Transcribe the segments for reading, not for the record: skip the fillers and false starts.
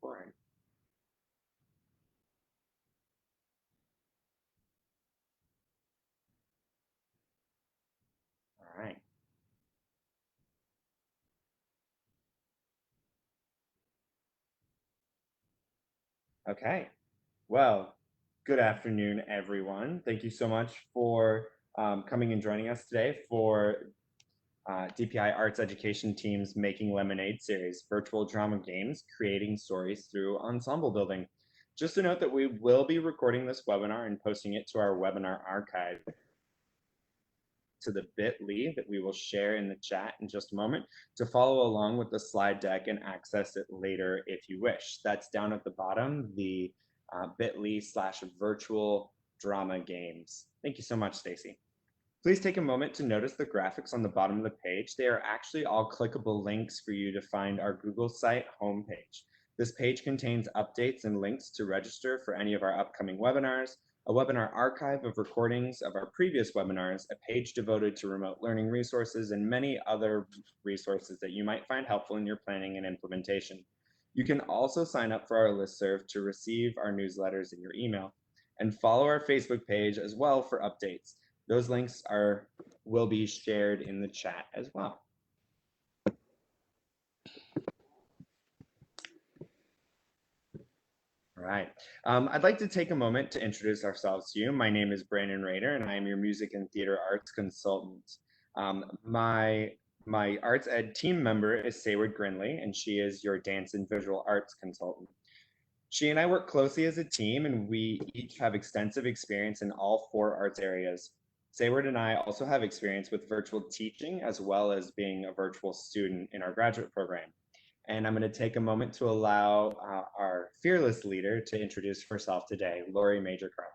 recording. All right. Okay. Well, good afternoon, everyone. Thank you so much for coming and joining us today for DPI Arts Education Team's Making Lemonade series, virtual drama games, creating stories through ensemble building. Just a note that we will be recording this webinar and posting it to our webinar archive, to the bit.ly that we will share in the chat in just a moment to follow along with the slide deck and access it later if you wish. That's down at the bottom, the bit.ly/virtual drama games. Thank you so much, Stacy. Please take a moment to notice the graphics on the bottom of the page. They are actually all clickable links for you to find our Google site homepage. This page contains updates and links to register for any of our upcoming webinars, a webinar archive of recordings of our previous webinars, a page devoted to remote learning resources, and many other resources that you might find helpful in your planning and implementation. You can also sign up for our listserv to receive our newsletters in your email, and follow our Facebook page as well for updates. Those links will be shared in the chat as well. All right. I'd like to take a moment to introduce ourselves to you. My name is Brandon Rader, and I am your music and theater arts consultant. My arts ed team member is Sayward Grinley, and she is your dance and visual arts consultant. She and I work closely as a team, and we each have extensive experience in all 4 arts areas. Sayward and I also have experience with virtual teaching as well as being a virtual student in our graduate program. And I'm going to take a moment to allow our fearless leader to introduce herself today, Lori Major-Carlin.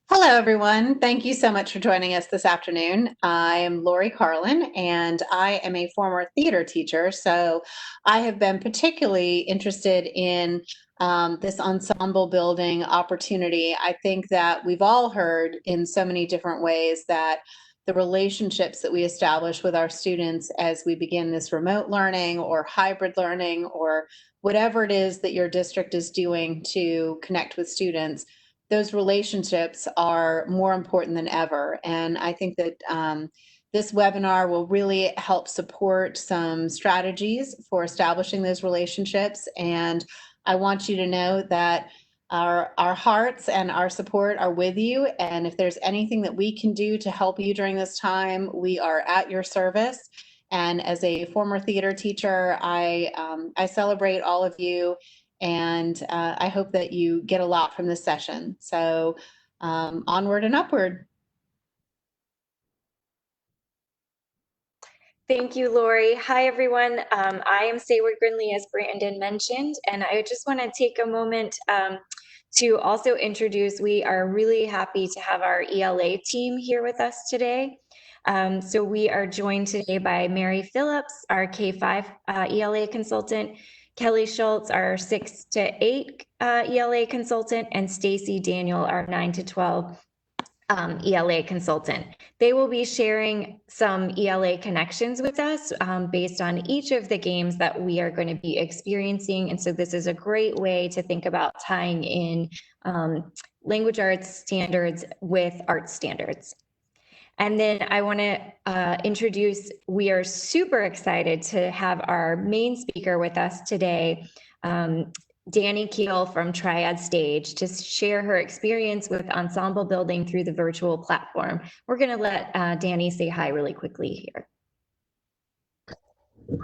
Hello, everyone. Thank you so much for joining us this afternoon. I am Lori Carlin, and I am a former theater teacher. So I have been particularly interested in this ensemble building opportunity. I think that we've all heard in so many different ways that the relationships that we establish with our students as we begin this remote learning or hybrid learning or whatever it is that your district is doing to connect with students, those relationships are more important than ever. And I think that this webinar will really help support some strategies for establishing those relationships. And I want you to know that our hearts and our support are with you. And if there's anything that we can do to help you during this time, we are at your service. And as a former theater teacher, I celebrate all of you. And I hope that you get a lot from this session. So onward and upward. Thank you, Lori. Hi, everyone. I am Sayward Grinley, as Brandon mentioned, and I just want to take a moment to also introduce, we are really happy to have our ELA team here with us today. So we are joined today by Mary Phillips, our K-5 ELA consultant, Kelly Schultz, our 6 to 8 ELA consultant, and Stacy Daniel, our 9 to 12 ELA consultant. They will be sharing some ELA connections with us based on each of the games that we are going to be experiencing. And so this is a great way to think about tying in language arts standards with art standards. And then I want to introduce, we are super excited to have our main speaker with us today, Danny Keel from Triad Stage, to share her experience with ensemble building through the virtual platform. We're going to let Danny say hi really quickly here.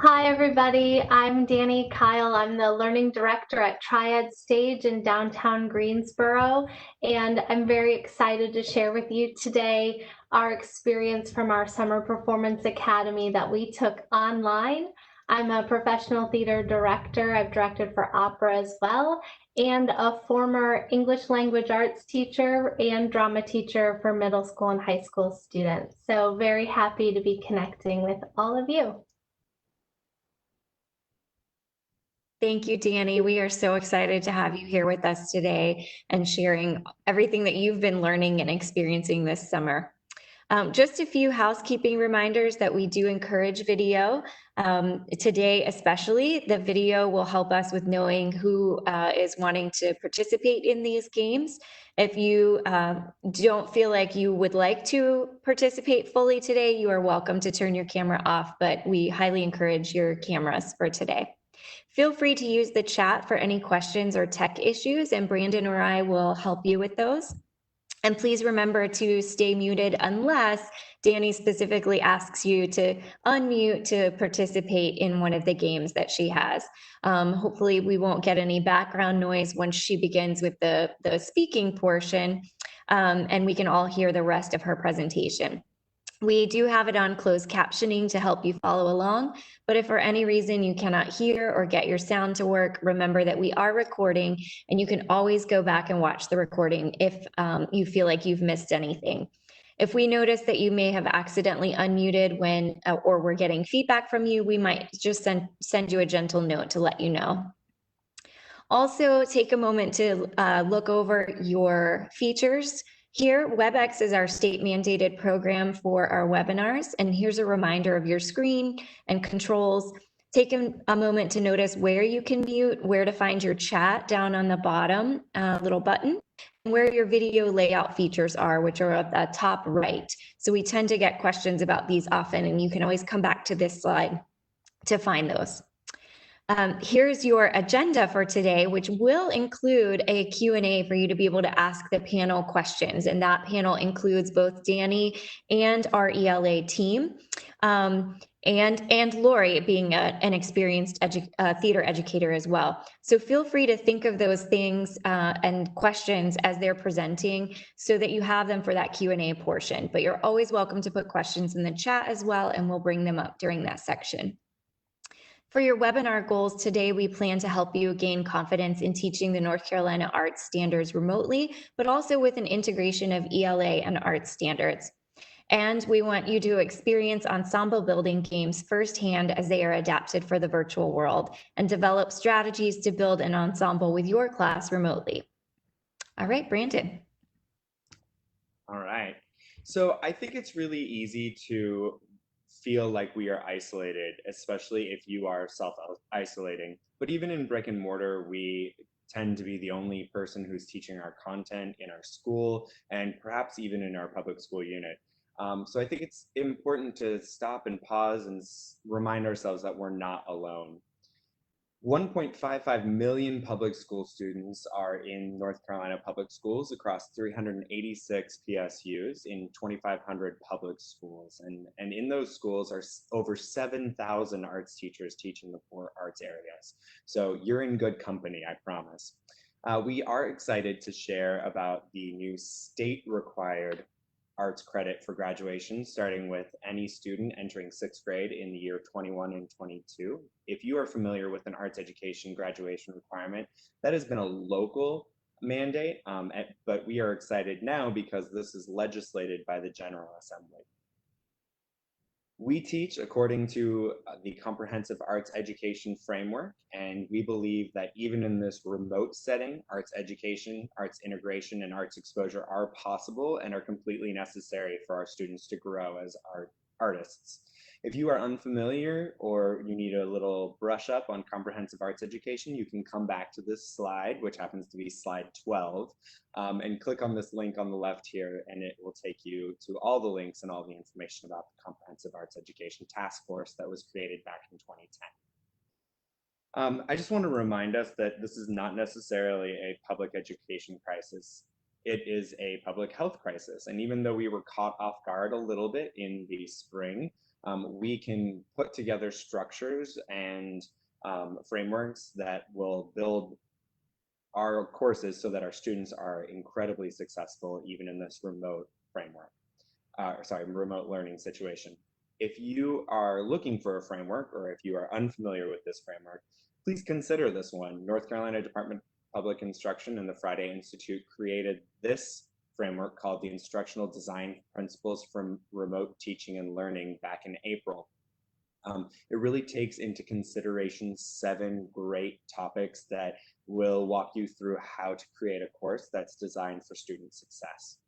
Hi, everybody. I'm Danny Kyle. I'm the Learning Director at Triad Stage in downtown Greensboro, and I'm very excited to share with you today our experience from our Summer Performance Academy that we took online. I'm a professional theater director. I've directed for opera as well, and a former English language arts teacher and drama teacher for middle school and high school students. So very happy to be connecting with all of you. Thank you, Danny. We are so excited to have you here with us today and sharing everything that you've been learning and experiencing this summer. Just a few housekeeping reminders that we do encourage video. Today, especially, the video will help us with knowing who is wanting to participate in these games. If you don't feel like you would like to participate fully today, you are welcome to turn your camera off, but we highly encourage your cameras for today. Feel free to use the chat for any questions or tech issues, and Brandon or I will help you with those. And please remember to stay muted unless Danny specifically asks you to unmute to participate in one of the games that she has. Hopefully we won't get any background noise once she begins with the speaking portion, and we can all hear the rest of her presentation. We do have it on closed captioning to help you follow along, but if for any reason you cannot hear or get your sound to work, remember that we are recording and you can always go back and watch the recording if you feel like you've missed anything. If we notice that you may have accidentally unmuted when, or we're getting feedback from you, we might just send you a gentle note to let you know. Also, take a moment to look over your features. Here, Webex is our state mandated program for our webinars, and here's a reminder of your screen and controls. Take a moment to notice where you can mute, where to find your chat down on the bottom little button, and where your video layout features are, which are at the top right. So we tend to get questions about these often, and you can always come back to this slide to find those. Here's your agenda for today, which will include a Q&A for you to be able to ask the panel questions. And that panel includes both Danny and our ELA team, and Lori being an experienced theater educator as well. So feel free to think of those things and questions as they're presenting so that you have them for that Q&A portion. But you're always welcome to put questions in the chat as well, and we'll bring them up during that section. For your webinar goals today, we plan to help you gain confidence in teaching the North Carolina Arts Standards remotely, but also with an integration of ELA and Arts Standards. And we want you to experience ensemble building games firsthand as they are adapted for the virtual world, and develop strategies to build an ensemble with your class remotely. All right, Brandon. All right. So I think it's really easy to feel like we are isolated, especially if you are self-isolating. But even in brick and mortar, we tend to be the only person who's teaching our content in our school and perhaps even in our public school unit. So I think it's important to stop and pause and remind ourselves that we're not alone. 1.55 million public school students are in North Carolina public schools across 386 PSUs in 2,500 public schools. And in those schools are over 7,000 arts teachers teaching the 4 arts areas. So you're in good company, I promise. We are excited to share about the new state required arts credit for graduation, starting with any student entering 6th grade in the year 21 and 22. If you are familiar with an arts education graduation requirement, that has been a local mandate, but we are excited now because this is legislated by the General Assembly. We teach according to the Comprehensive Arts Education Framework, and we believe that even in this remote setting, arts education, arts integration, and arts exposure are possible and are completely necessary for our students to grow as artists. If you are unfamiliar or you need a little brush up on comprehensive arts education, you can come back to this slide, which happens to be slide 12, and click on this link on the left here, and it will take you to all the links and all the information about the Comprehensive Arts Education Task Force that was created back in 2010. I just want to remind us that this is not necessarily a public education crisis. It is a public health crisis. And even though we were caught off guard a little bit in the spring, we can put together structures and frameworks that will build our courses so that our students are incredibly successful even in this remote framework, remote learning situation. If you are looking for a framework, or if you are unfamiliar with this framework, please consider this one. North Carolina Department of Public Instruction and the Friday Institute created this framework called the Instructional Design Principles for Remote Teaching and Learning back in April. It really takes into consideration 7 great topics that will walk you through how to create a course that's designed for student success.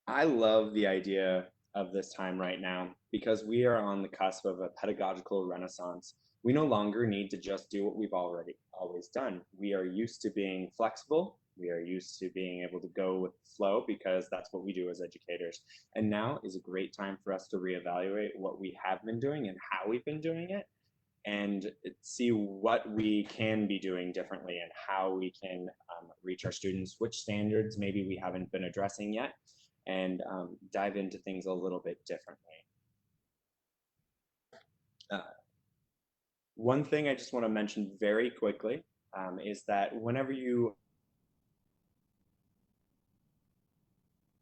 I love the idea of this time right now because we are on the cusp of a pedagogical renaissance. We no longer need to just do what we've already always done. We are used to being flexible. We are used to being able to go with the flow because that's what we do as educators. And now is a great time for us to reevaluate what we have been doing and how we've been doing it and see what we can be doing differently and how we can reach our students, which standards maybe we haven't been addressing yet, and dive into things a little bit differently. One thing I just want to mention very quickly is that whenever you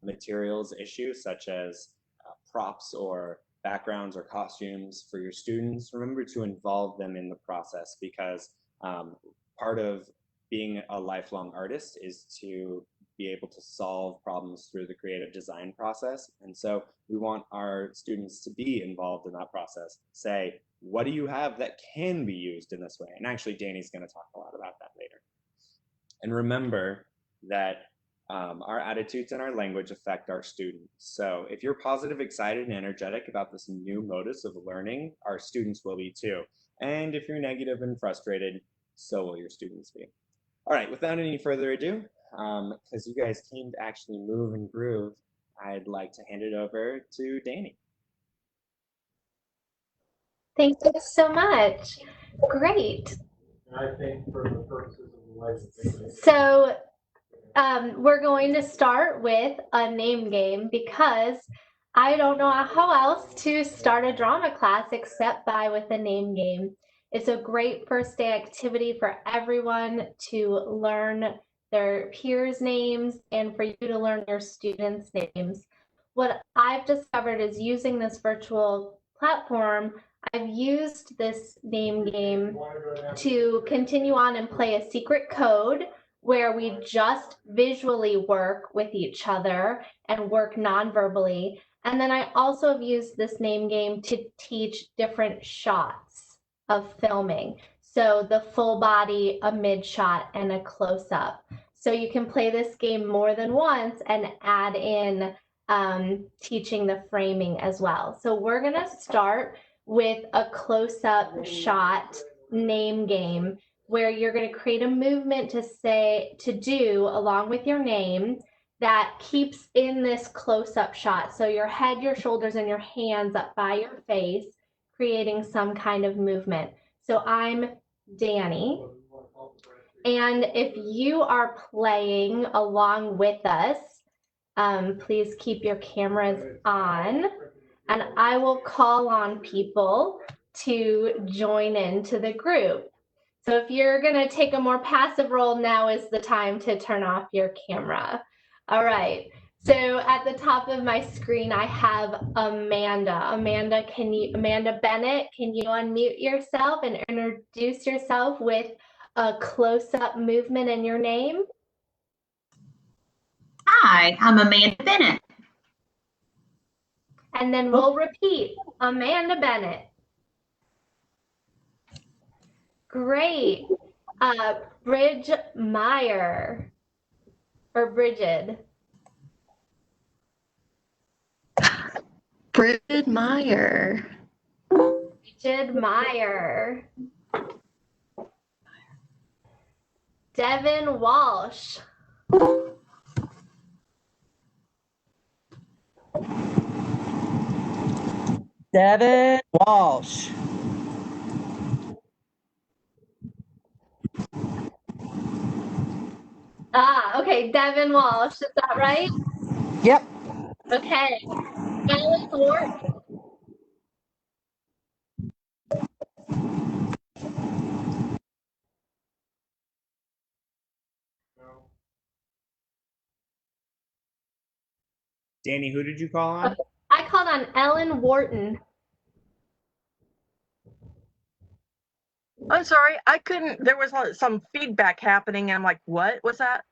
materials issues such as props or backgrounds or costumes for your students, remember to involve them in the process because part of being a lifelong artist is to be able to solve problems through the creative design process. And so we want our students to be involved in that process. Say, what do you have that can be used in this way? And actually, Danny's going to talk a lot about that later. And remember that our attitudes and our language affect our students. So if you're positive, excited, and energetic about this new modus of learning, our students will be too. And if you're negative and frustrated, so will your students be. All right, without any further ado, because you guys came to actually move and groove, I'd like to hand it over to Danny. Thank you so much. Great. And I think for the purposes of the license. So we're going to start with a name game because I don't know how else to start a drama class except with a name game. It's a great first day activity for everyone to learn their peers' names and for you to learn your students' names. What I've discovered is using this virtual platform, I've used this name game to continue on and play a secret code where we just visually work with each other and work non-verbally. And then I also have used this name game to teach different shots of filming. So the full body, a mid shot, and a close-up. So you can play this game more than once and add in teaching the framing as well. So we're gonna start with a close-up shot name game where you're going to create a movement to do along with your name that keeps in this close-up shot. So your head, your shoulders, and your hands up by your face, creating some kind of movement. So I'm Danny. And if you are playing along with us, please keep your cameras on. And I will call on people to join into the group. So if you're going to take a more passive role, now is the time to turn off your camera. All right. So at the top of my screen, I have Amanda. Amanda Bennett, can you unmute yourself and introduce yourself with a close-up movement in your name? Hi, I'm Amanda Bennett. And then we'll repeat, Amanda Bennett. Great. Bridge Meyer, or Bridget. Bridget Meyer. Bridget Meyer. Devin Walsh. Devin Walsh. Okay, Devin Walsh, is that right? Yep. Okay. Ellen Wharton. Danny, who did you call on? I called on Ellen Wharton. I'm sorry, I couldn't, there was some feedback happening. I'm like, what was that?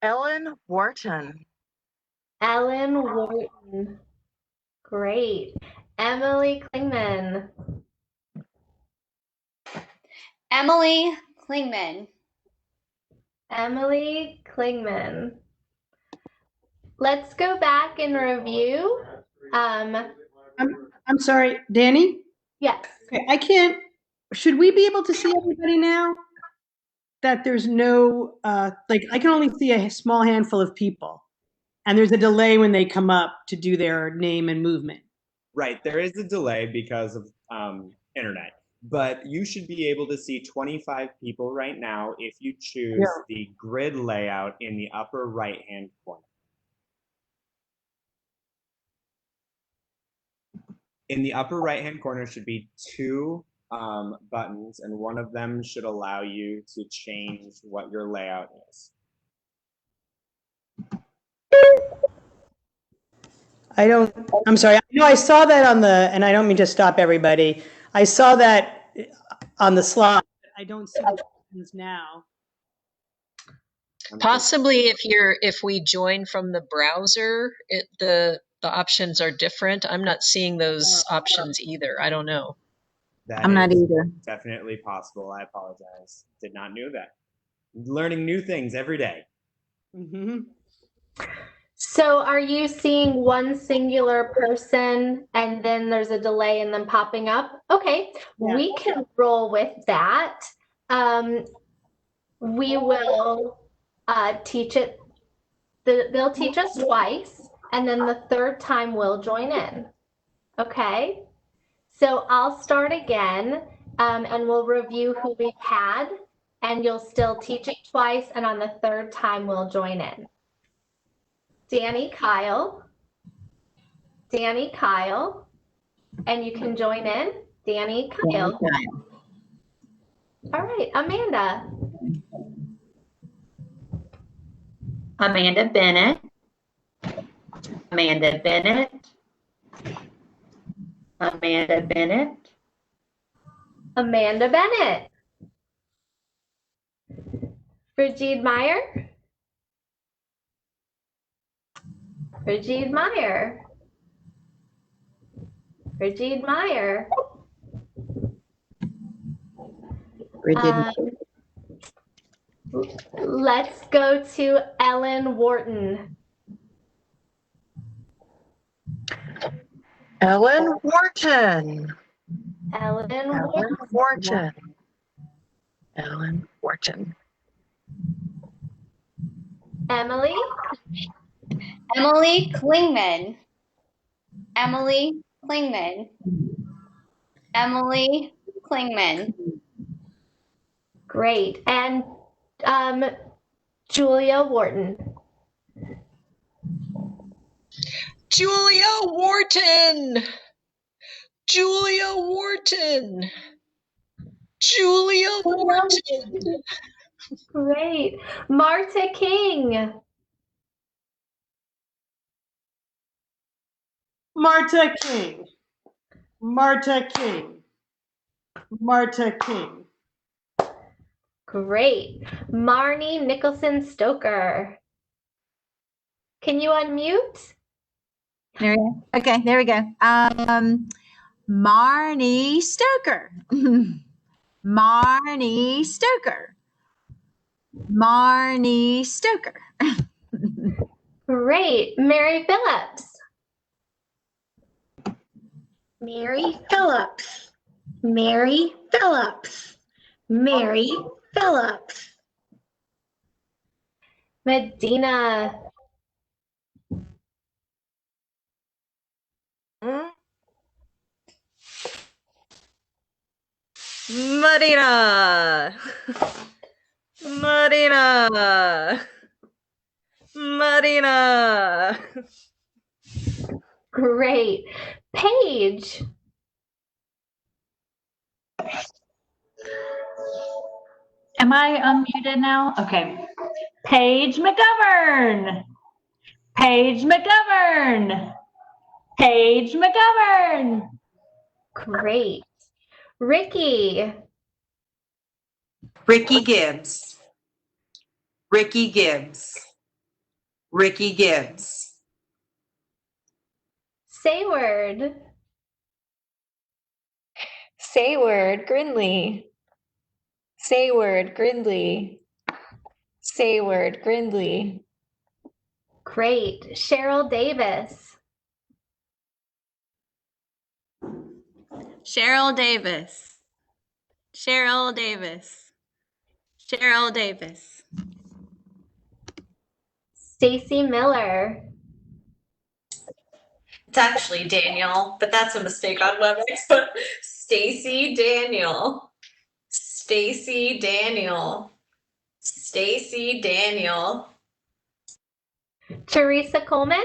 Ellen Wharton. Ellen Wharton. Great. Emily Klingman. Emily Klingman. Emily Klingman. Let's go back and review. I'm sorry, Danny? Yes. Okay, I can't, should we be able to see everybody now? That there's no, like, I can only see a small handful of people. And there's a delay when they come up to do their name and movement. Right, there is a delay because of internet, but you should be able to see 25 people right now if you choose the grid layout in the upper right-hand corner. In the upper right-hand corner should be two buttons, and one of them should allow you to change what your layout is. I'm sorry. I know I saw that on the, and I don't mean to stop everybody. I saw that on the slide. I don't see the buttons now. Possibly if we join from the browser, the options are different. I'm not seeing those options either. I don't know. I'm not either. Definitely possible. I apologize. Did not know that. Learning new things every day. Mm-hmm. So are you seeing one singular person and then there's a delay and then popping up? Okay, Yeah. we can roll with that. We will teach it. They'll teach us twice, and then the third time we'll join in. Okay, so I'll start again, and we'll review who we've had, and you'll still teach it twice, and on the third time we'll join in. Danny, Kyle, and you can join in. Danny, Kyle. All right, Amanda. Amanda Bennett. Amanda Bennett. Amanda Bennett. Amanda Bennett. Brigitte Meyer. Brigitte Meyer. Brigitte Meyer. Let's go to Ellen Wharton. Ellen Wharton. Ellen Wharton. Ellen Wharton. Emily. Emily Klingman. Emily Klingman. Emily Klingman. Great. And Julia Wharton. Julia Wharton. Julia Wharton. Julia Wharton. Great. Marta King. Marta King. Marta King. Marta King. Great. Marnie Nicholson Stoker. Can you unmute? There we go. Okay, there we go. Marnie Stoker. Marnie Stoker. Marnie Stoker. Great. Mary Phillips. Mary Phillips. Mary Phillips. Mary Phillips. Medina. Medina. Medina. Medina. Great. Paige. Am I unmuted now? Okay. Paige McGovern. Paige McGovern. Paige McGovern. Great. Ricky. Ricky Gibbs. Ricky Gibbs. Ricky Gibbs. Sayward. Sayward Grindley. Sayward Grindley. Sayward Grindley. Great. Cheryl Davis. Cheryl Davis. Cheryl Davis. Cheryl Davis. Stacy Miller. It's actually Daniel, but that's a mistake on Webex. But Stacy Daniel. Stacy Daniel. Stacy Daniel. Teresa Coleman.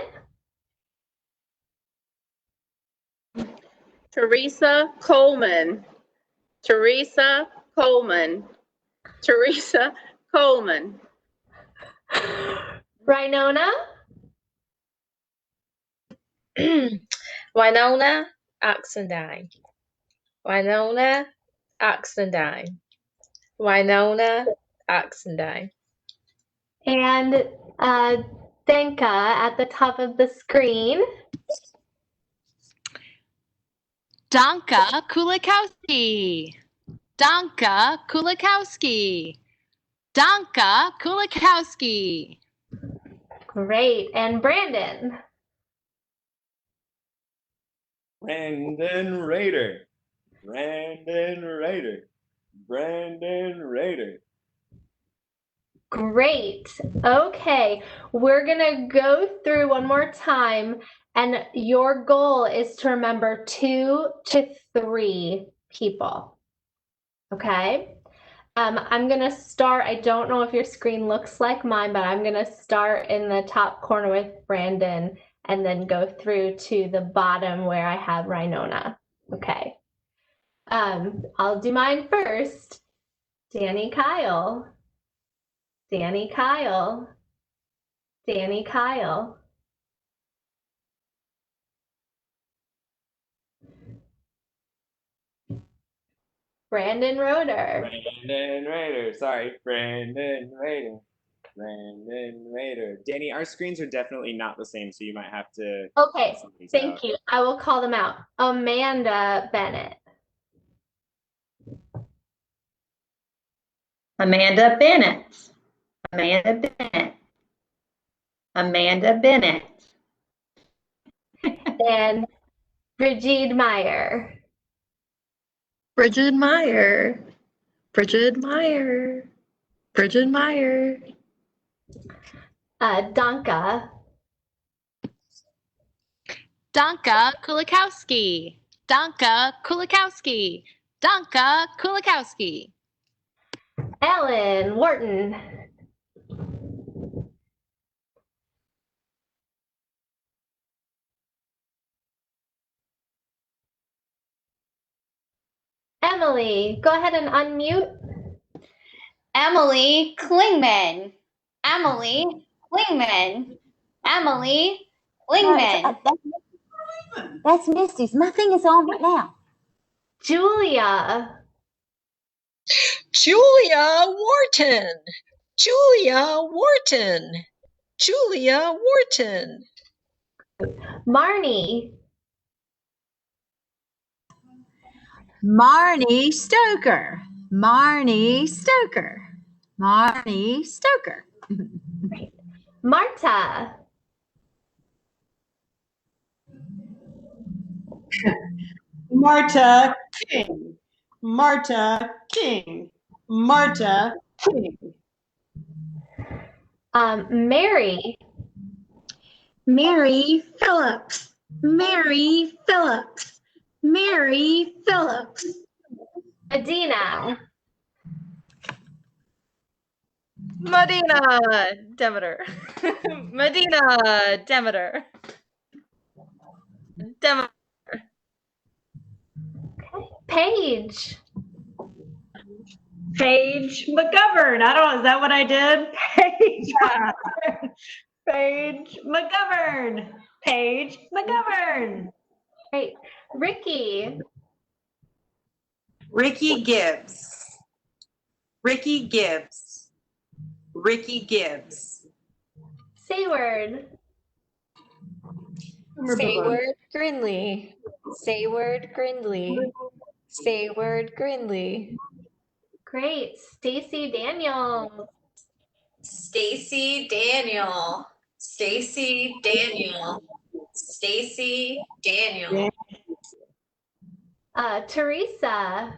Teresa Coleman. Teresa Coleman. Teresa Coleman. Rhinona. Winona Oxendine. Winona Oxendine. Winona Oxendine. And Denka at the top of the screen. Danka Kulikowski. Danka Kulikowski. Danka Kulikowski. Great. And Brandon. Brandon Rader. Brandon Rader. Brandon Rader. Great. Okay. We're going to go through one more time, and your goal is to remember 2 to 3 people. Okay? I'm going to start. I don't know if your screen looks like mine, but I'm going to start in the top corner with Brandon and then go through to the bottom where I have Rhinona. Okay. I'll do mine first. Danny Kyle. Danny Kyle. Danny Kyle. Brandon Roeder. Brandon Rader. Sorry, Brandon Rader. Brandon Rader. Danny, our screens are definitely not the same, so you might have to. Okay, thank you. I will call them out. Amanda Bennett. Amanda Bennett. Amanda Bennett. Amanda Bennett. And Brigid Meyer. Bridget Meyer. Bridget Meyer. Bridget Meyer. Danka. Danka Kulikowski. Danka Kulikowski. Danka Kulikowski. Ellen Wharton. Emily, go ahead and unmute. Emily Klingman. Emily Klingman. Emily Klingman. That's Misty's. My thing is on right now. Julia. Julia Wharton. Julia Wharton. Julia Wharton. Marnie. Marnie Stoker. Marnie Stoker. Marnie Stoker. Marta. Marta King. Marta King. Marta King. Mary. Mary Phillips. Mary Phillips. Mary Phillips. Adina. Medina Demeter. Medina Demeter. Demeter. Paige. Paige McGovern. I don't know. Is that what I did? Paige. Paige McGovern. Paige McGovern. Great. Ricky. Ricky Gibbs. Ricky Gibbs. Ricky Gibbs. Sayward. Sayward Grindley. Sayward Grindley. Sayward Grindley. Great. Stacy Daniels. Stacy Daniel. Stacy Daniel. Stacy Daniel. Teresa.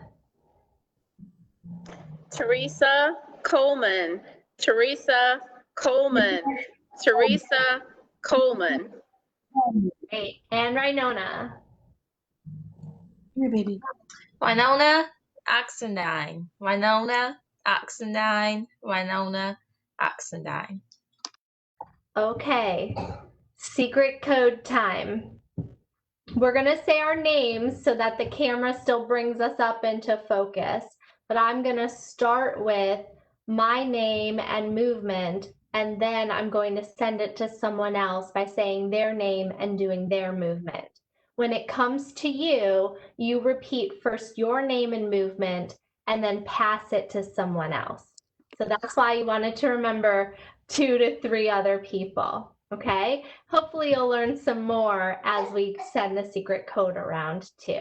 Teresa Coleman. Teresa Coleman. Teresa Coleman. Great. And Rhinona. Here, baby. Winona Oxendine. Winona Oxendine. Winona Oxendine. Okay. Secret code time. We're going to say our names so that the camera still brings us up into focus. But I'm going to start with my name and movement, and then I'm going to send it to someone else by saying their name and doing their movement. When it comes to you, you repeat first your name and movement and then pass it to someone else. So that's why you wanted to remember 2 to 3 other people. Okay, hopefully you'll learn some more as we send the secret code around too.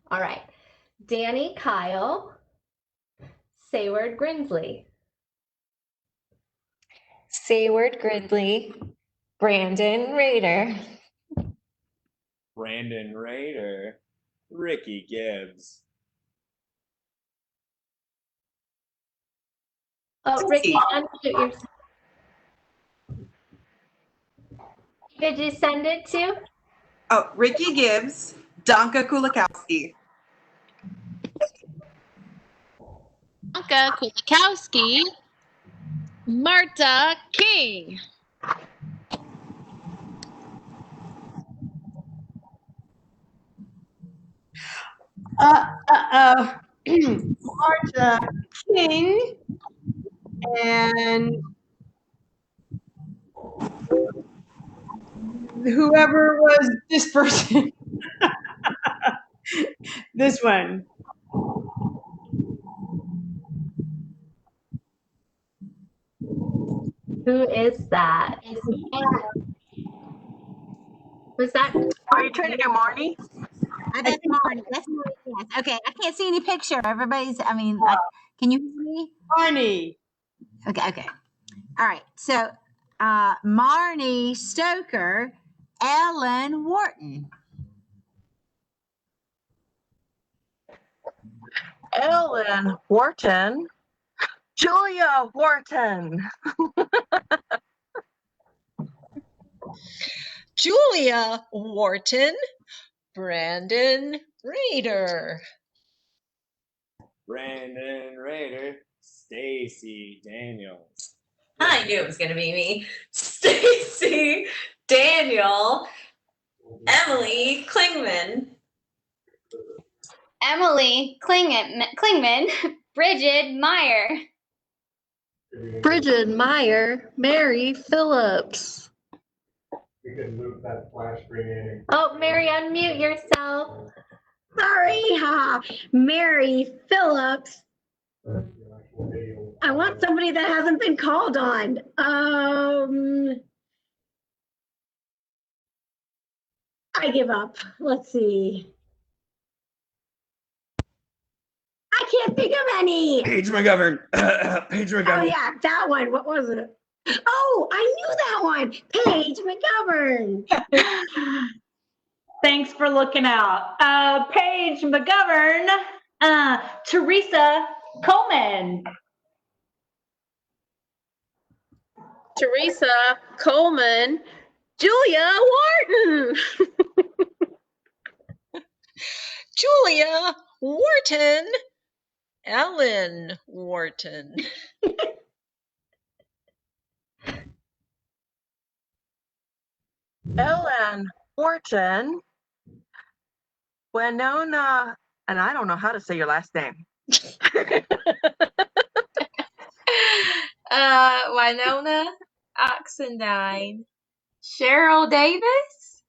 All right, Danny Kyle, Sayward Grinsley. Sayward Gridley, Brandon Rader. Brandon Rader, Ricky Gibbs. Oh, Ricky, unmute yourself. Did you send it to? Oh, Ricky Gibbs, Danka Kulikowski. Danka Kulikowski, Marta King. Marta King and whoever was this person. This one. Who is that? Was that? Are you trying to do Marnie? That's Marnie. That's Marnie. Yes. Okay. I can't see any picture. Everybody's. I mean, like, can you hear me? Marnie. Okay. Okay. All right. So, Marnie Stoker, Ellen Wharton. Ellen Wharton. Julia Wharton. Julia Wharton, Brandon Rader. Brandon Rader, Stacy Daniels. I knew it was going to be me. Stacy Daniel. Emily Klingman. Emily Klingman, Bridget Meyer. Bridget Meyer, Mary Phillips. You can move that flash screen in. Oh, Mary, unmute yourself. Sorry, Mary Phillips. I want somebody that hasn't been called on. I give up. Let's see. I can't think of any. Paige McGovern. Paige McGovern. Oh yeah, that one. What was it? Oh, I knew that one. Paige McGovern. Thanks for looking out. Paige McGovern, Teresa Coleman. Teresa Coleman. Julia Wharton. Julia Wharton, Ellen Wharton. Ellen Wharton. Winona, and I don't know how to say your last name. Winona Oxendine. Cheryl Davis.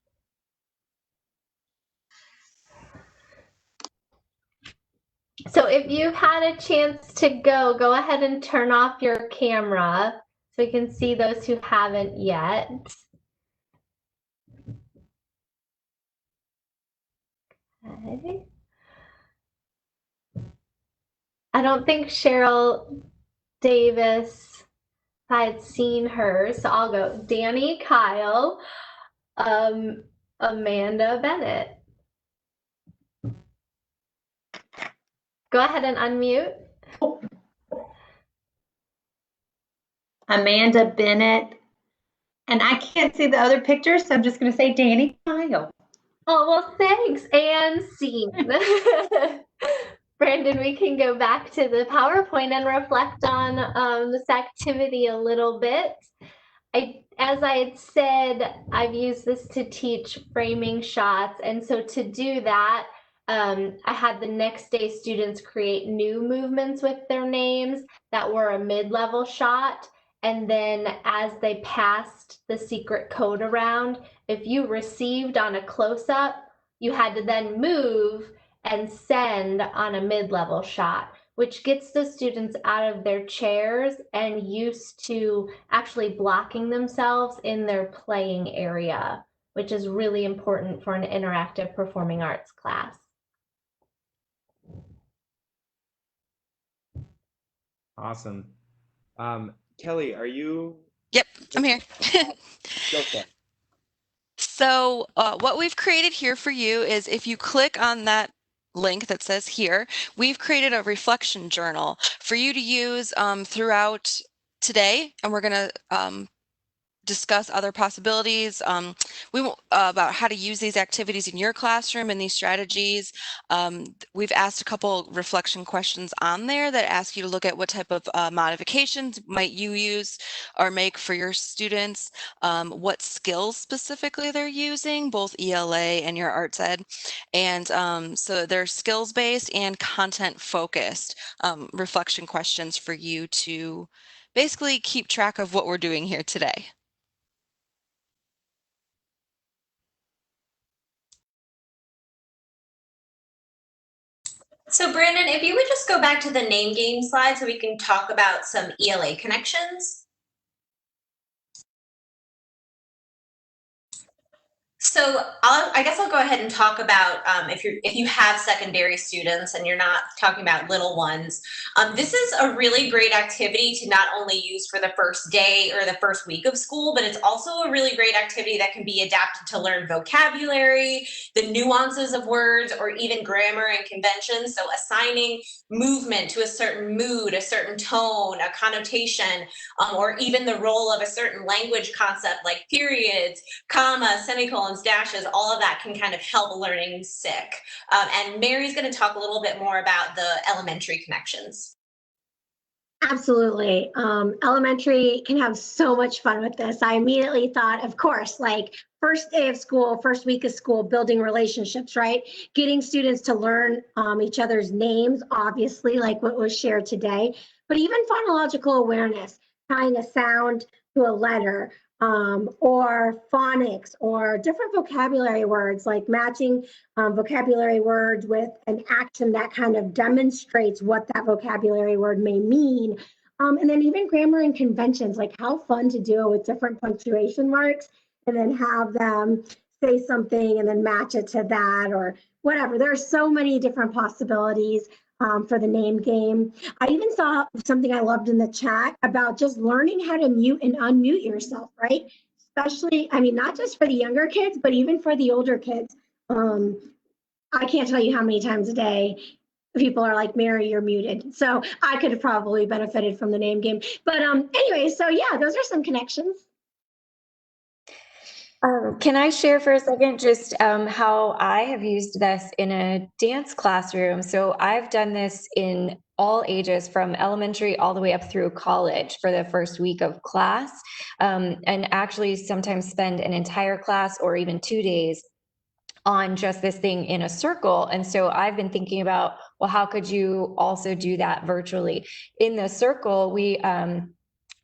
So if you've had a chance to go ahead and turn off your camera so we can see those who haven't yet. Okay. I don't think Cheryl Davis I had seen her. So I'll go Danny, Kyle, Amanda, Bennett. Go ahead and unmute. Amanda, Bennett. And I can't see the other pictures, so I'm just going to say Danny, Kyle. Oh, well, thanks. And scene. Brandon, we can go back to the PowerPoint and reflect on this activity a little bit. As I had said, I've used this to teach framing shots. And so to do that, I had the next day students create new movements with their names that were a mid-level shot. And then as they passed the secret code around, if you received on a close-up, you had to then move and send on a mid-level shot, which gets the students out of their chairs and used to actually blocking themselves in their playing area, which is really important for an interactive performing arts class. Awesome. Kelly, are you? Yep, I'm here. Go for it. So what we've created here for you is if you click on that link that says here, we've created a reflection journal for you to use throughout today, and we're going to discuss other possibilities about how to use these activities in your classroom and these strategies. We've asked a couple reflection questions on there that ask you to look at what type of modifications might you use or make for your students, what skills specifically they're using, both ELA and your arts ed. And so they're skills-based and content-focused reflection questions for you to basically keep track of what we're doing here today. So Brandon, if you would just go back to the name game slide so we can talk about some ELA connections. So I guess I'll go ahead and talk about if you have secondary students and you're not talking about little ones, this is a really great activity to not only use for the first day or the first week of school, but it's also a really great activity that can be adapted to learn vocabulary, the nuances of words, or even grammar and conventions. So assigning movement to a certain mood, a certain tone, a connotation, or even the role of a certain language concept like periods, commas, semicolons, dashes, all of that can kind of help learning stick. And Mary's going to talk a little bit more about the elementary connections. Absolutely. Elementary can have so much fun with this. I immediately thought, of course, like first day of school, first week of school, building relationships, right? Getting students to learn each other's names, obviously, like what was shared today, but even phonological awareness, tying a sound to a letter, or phonics, or different vocabulary words, like matching vocabulary words with an action that kind of demonstrates what that vocabulary word may mean. And then even grammar and conventions, like how fun to do it with different punctuation marks and then have them say something and then match it to that or whatever. There are so many different possibilities for the name game. I even saw something I loved in the chat about just learning how to mute and unmute yourself, right? Especially, I mean, not just for the younger kids, but even for the older kids. I can't tell you how many times a day people are like, Mary, you're muted. So I could have probably benefited from the name game. But anyway, so yeah, those are some connections. Can I share for a second just how I have used this in a dance classroom? So I've done this in all ages from elementary all the way up through college for the first week of class, and actually sometimes spend an entire class or even 2 days on just this thing in a circle. And so I've been thinking about, well, how could you also do that virtually? In the circle, we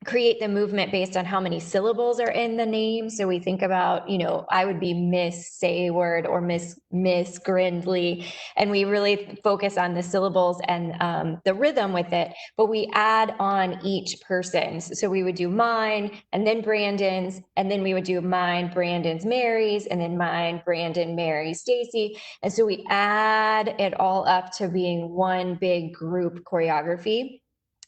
create the movement based on how many syllables are in the name. So we think about, you know, I would be Miss Sayward or Miss Grindley, and we really focus on the syllables and the rhythm with it, but we add on each person's. So we would do mine and then Brandon's, and then we would do mine, Brandon's, Mary's, and then mine, Brandon, Mary, Stacy. And so we add it all up to being one big group choreography.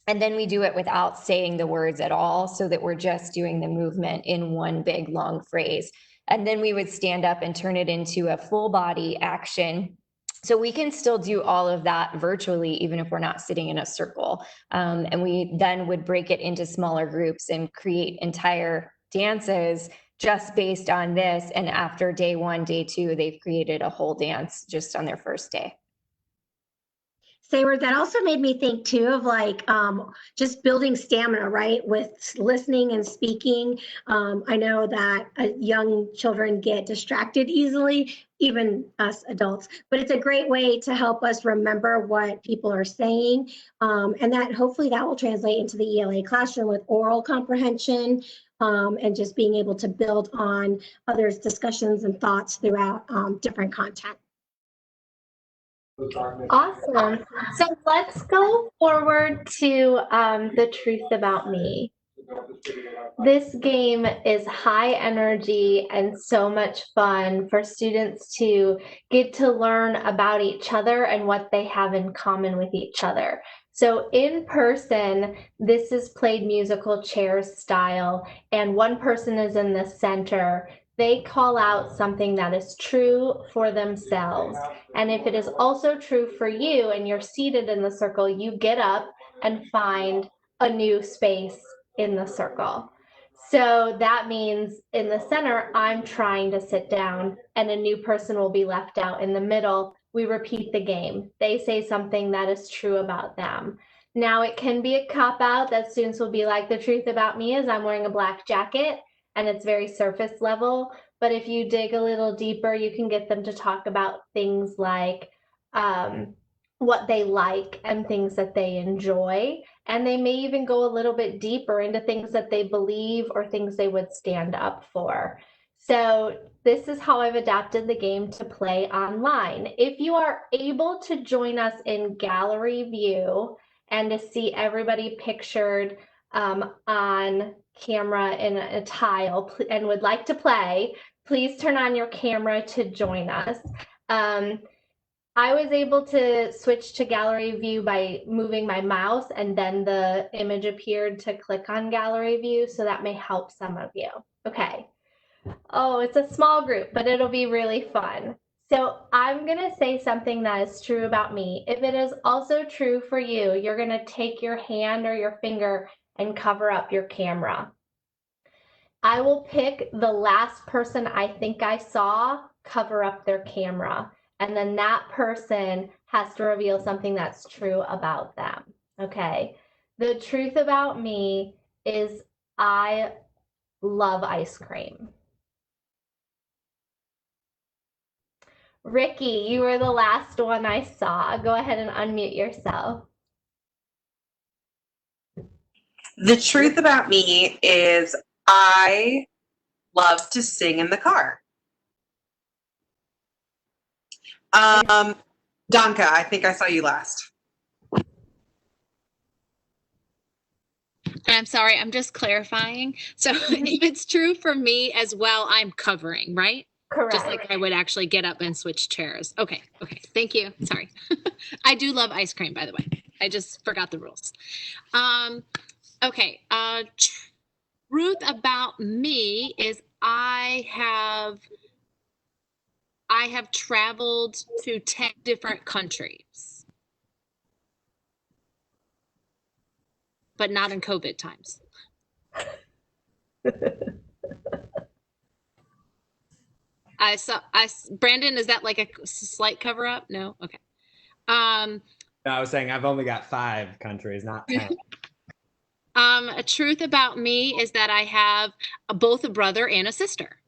And then we do it without saying the words at all, so that we're just doing the movement in one big long phrase. And then we would stand up and turn it into a full body action. So we can still do all of that virtually, even if we're not sitting in a circle. And we then would break it into smaller groups and create entire dances just based on this. And after day 1, day 2, they've created a whole dance just on their first day. Sayward, that also made me think too of like just building stamina, right? With listening and speaking. I know that young children get distracted easily, even us adults, but it's a great way to help us remember what people are saying. And that hopefully that will translate into the ELA classroom with oral comprehension and just being able to build on others' discussions and thoughts throughout different content. Awesome. So let's go forward to the truth about me. This game is high energy and so much fun for students to get to learn about each other and what they have in common with each other. So in person, this is played musical chairs style, and one person is in the center. They call out something that is true for themselves. And if it is also true for you and you're seated in the circle, you get up and find a new space in the circle. So that means in the center, I'm trying to sit down and a new person will be left out. In the middle, we repeat the game. They say something that is true about them. Now it can be a cop-out that students will be like, the truth about me is I'm wearing a black jacket, and it's very surface level. But if you dig a little deeper, you can get them to talk about things like what they like and things that they enjoy. And they may even go a little bit deeper into things that they believe or things they would stand up for. So this is how I've adapted the game to play online. If you are able to join us in gallery view and to see everybody pictured on camera in a tile and would like to play, please turn on your camera to join us. I was able to switch to gallery view by moving my mouse, and then the image appeared to click on gallery view, so that may help some of you. Okay. Oh, it's a small group, but it'll be really fun. So I'm going to say something that is true about me. If it is also true for you, you're going to take your hand or your finger and cover up your camera. I will pick the last person I think I saw, cover up their camera, and then that person has to reveal something that's true about them. Okay. The truth about me is I love ice cream. Ricky, you were the last one I saw. Go ahead and unmute yourself. The truth about me is I love to sing in the car. Donka, I think I saw you last. I'm sorry, I'm just clarifying. So if it's true for me as well, I'm covering, right? Correct. Just like I would actually get up and switch chairs. Okay, okay, thank you. Sorry. I do love ice cream, by the way. I just forgot the rules. Okay, truth about me is I have traveled to 10 different countries, but not in COVID times. Brandon, is that like a slight cover up? No? Okay. No, I was saying I've only got 5 countries, not 10. A truth about me is that I have both a brother and a sister.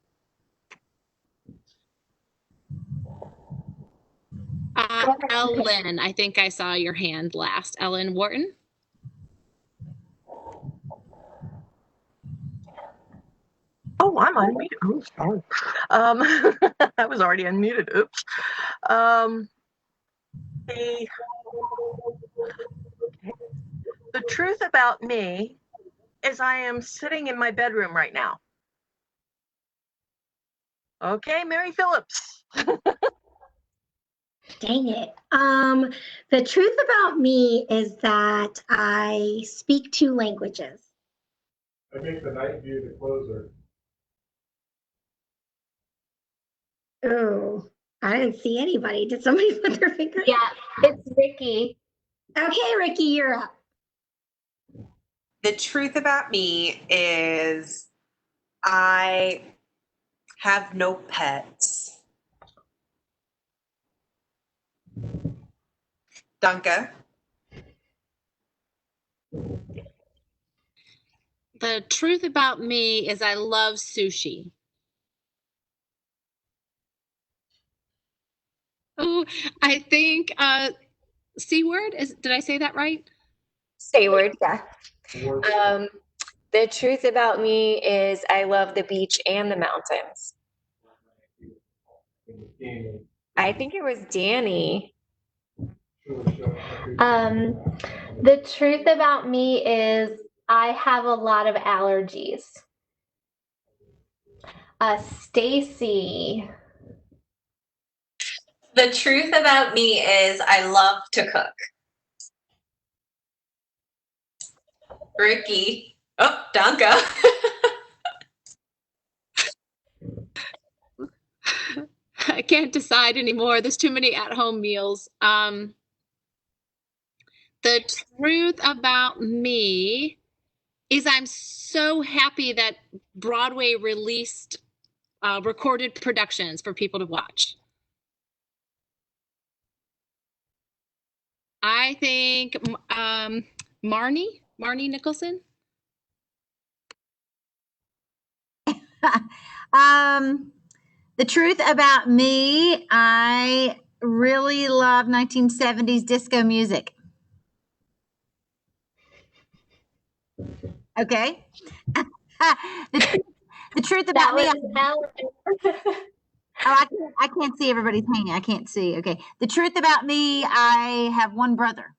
Ellen, I think I saw your hand last. Ellen Wharton. Oh, I'm unmuted. Oh, sorry. I was already unmuted. Oops. The truth about me is I am sitting in my bedroom right now. Okay, Mary Phillips. Dang it. The truth about me is that I speak 2 languages. I make the night view the closer. Oh, I didn't see anybody. Did somebody put their finger? Yeah, it's Ricky. Okay, Ricky, you're up. The truth about me is I have no pets. Danke. The truth about me is I love sushi. Oh, I think C word did I say that right? Say word, yeah. The truth about me is I love the beach and the mountains. I think it was Danny. The truth about me is I have a lot of allergies. Stacy. The truth about me is I love to cook. Ricky. Oh, Danka. I can't decide anymore. There's too many at-home meals. The truth about me is I'm so happy that Broadway released recorded productions for people to watch. I think Marnie Nicholson. The truth about me, I really love 1970s disco music. Okay. the truth about me. I can't see everybody's hand. I can't see. Okay. The truth about me, I have one brother.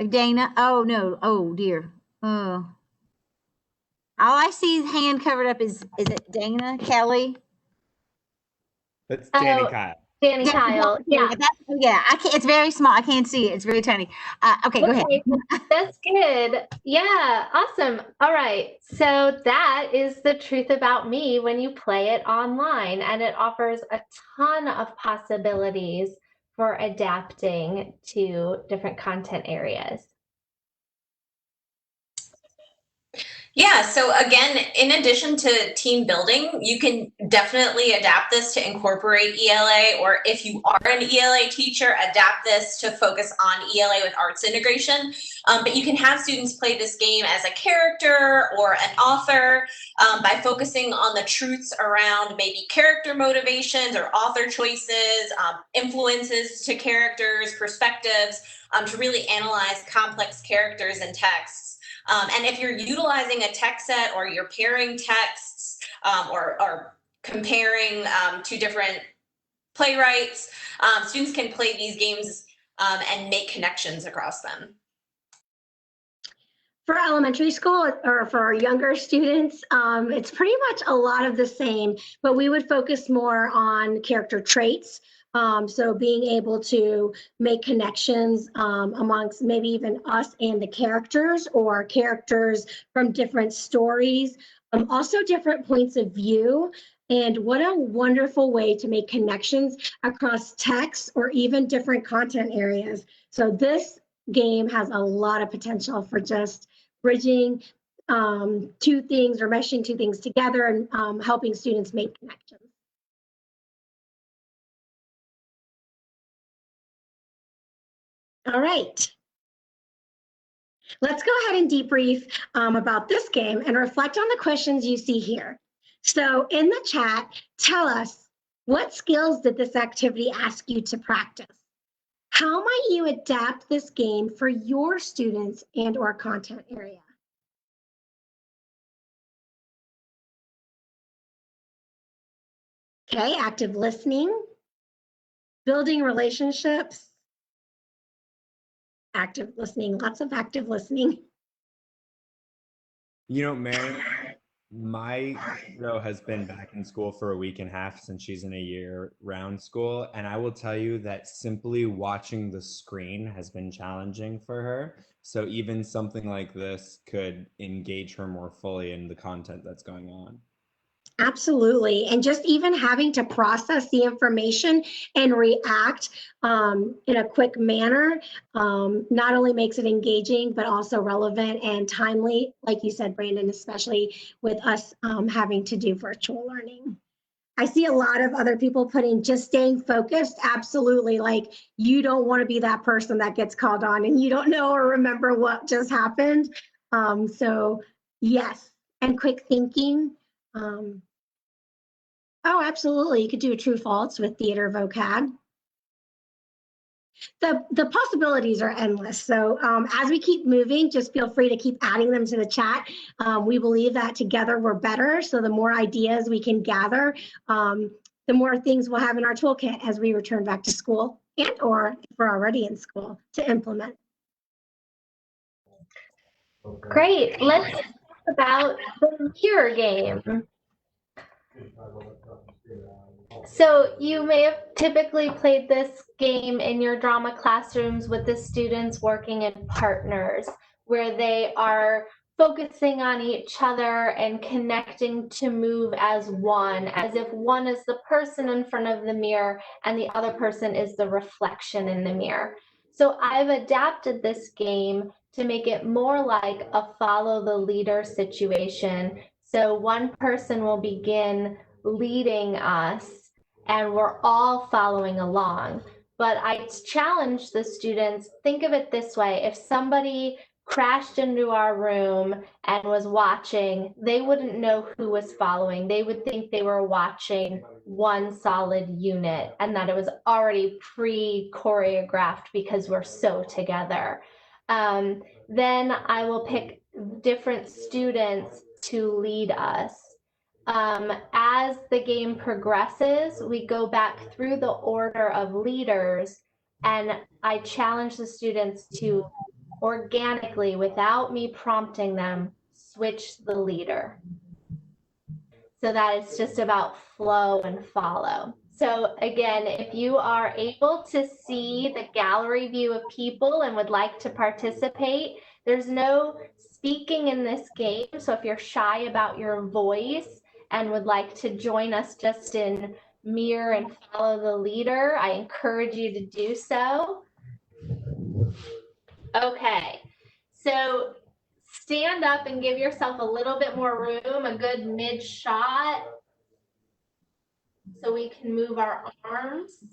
Dana. Oh no. Oh dear. Oh. All I see hand covered up is it Dana Kelly? That's Danny Kyle. Danny Kyle. Yeah. I can't, it's very small. I can't see it. It's very tiny. Okay, go ahead. That's good. Yeah, awesome. All right. So that is the truth about me when you play it online, and it offers a ton of possibilities for adapting to different content areas. Yeah, so again, in addition to team building, you can definitely adapt this to incorporate ELA, or if you are an ELA teacher, adapt this to focus on ELA with arts integration. But you can have students play this game as a character or an author by focusing on the truths around maybe character motivations or author choices, influences to characters, perspectives, to really analyze complex characters and texts. And if you're utilizing a text set or you're pairing texts or comparing to different playwrights, students can play these games and make connections across them. For elementary school or for our younger students, it's pretty much a lot of the same, but we would focus more on character traits. So being able to make connections amongst maybe even us and the characters, or characters from different stories, also different points of view. And what a wonderful way to make connections across text or even different content areas. So this game has a lot of potential for just bridging 2 things or meshing 2 things together and helping students make connections. All right. Let's go ahead and debrief about this game and reflect on the questions you see here. So in the chat, tell us, what skills did this activity ask you to practice? How might you adapt this game for your students and or content area? Okay, active listening, building relationships, active listening, lots of active listening. You know, Mary, My kiddo has been back in school for a week and a half since she's in a year-round school, and I will tell you that simply watching the screen has been challenging for her. So even something like this could engage her more fully in the content that's going on. Absolutely. And just even having to process the information and react in a quick manner not only makes it engaging, but also relevant and timely, like you said, Brandon, especially with us having to do virtual learning. I see a lot of other people putting just staying focused. Absolutely. Like you don't want to be that person that gets called on and you don't know or remember what just happened. So yes, and quick thinking. Oh, absolutely. You could do a true false with theater vocab. The possibilities are endless. So as we keep moving, just feel free to keep adding them to the chat. We believe that together we're better. So the more ideas we can gather, the more things we'll have in our toolkit as we return back to school and or if we're already in school to implement. Great. Let's talk about the mirror game. So you may have typically played this game in your drama classrooms with the students working in partners, where they are focusing on each other and connecting to move as one, as if one is the person in front of the mirror and the other person is the reflection in the mirror. So I've adapted this game to make it more like a follow the leader situation. So one person will begin leading us and we're all following along. But I challenge the students, think of it this way: if somebody crashed into our room and was watching, they wouldn't know who was following. They would think they were watching one solid unit and that it was already pre-choreographed because we're so together. Then I will pick different students to lead us. As the game progresses, we go back through the order of leaders, and I challenge the students to organically, without me prompting them, switch the leader. So that it's just about flow and follow. So again, if you are able to see the gallery view of people and would like to participate, there's no speaking in this game. So if you're shy about your voice and would like to join us just in mirror and follow the leader, I encourage you to do so. Okay, so stand up and give yourself a little bit more room, a good mid shot, so we can move our arms.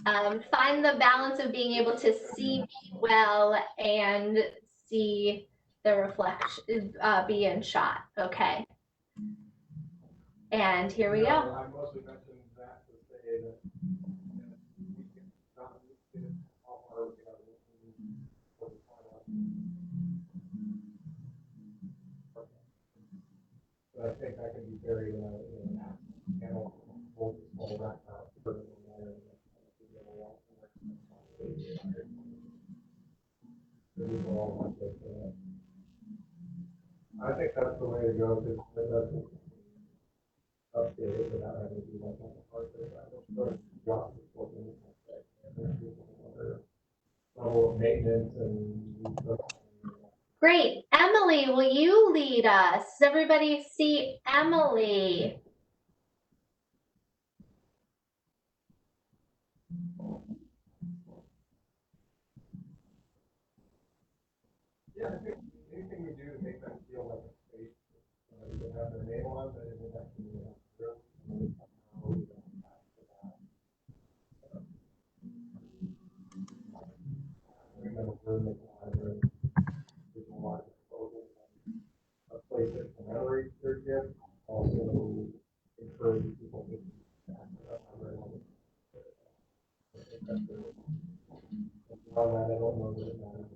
Find the balance of being able to see well and see the reflection, be in shot. Okay. And here we go. I mostly mentioned that to say that we can not get it all our but I think that can be buried in an app panel. We'll just pull that out, put it in there, and I think that's the way to go, because it doesn't update it without having to do that kind of part there. I don't go to jobs level of maintenance and Great. Emily, will you lead us? Does everybody see Emily? yeah, I think anything we do to make them feel like a space, you can have their name on, but it would have to be a place that commemorates their gift, also encourage people to I don't know that it matters.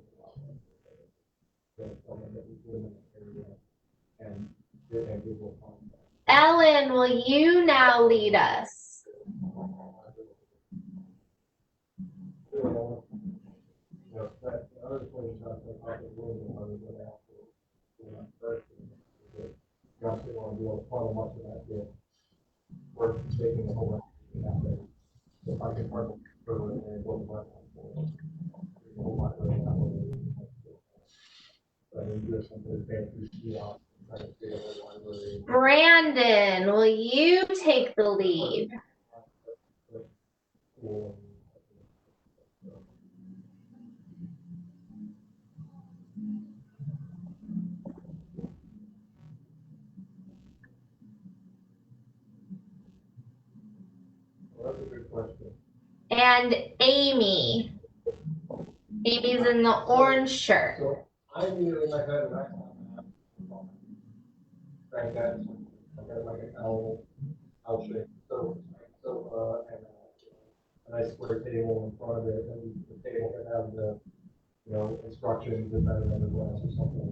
Ellen, will you now lead us? funnel much of that did. We're taking the whole that way. If I can partner with and build my whole library that way. So I think there's something to pay through kiosk and try to create a whole library. Brandon, will you take the lead? Well, that's a good question. And Amy. Amy's in the orange shirt. So I immediately in my head, and I crank that. I got like an owl shape. So, a nice square table in front of it, and the table can have the, instructions depending on the glass or something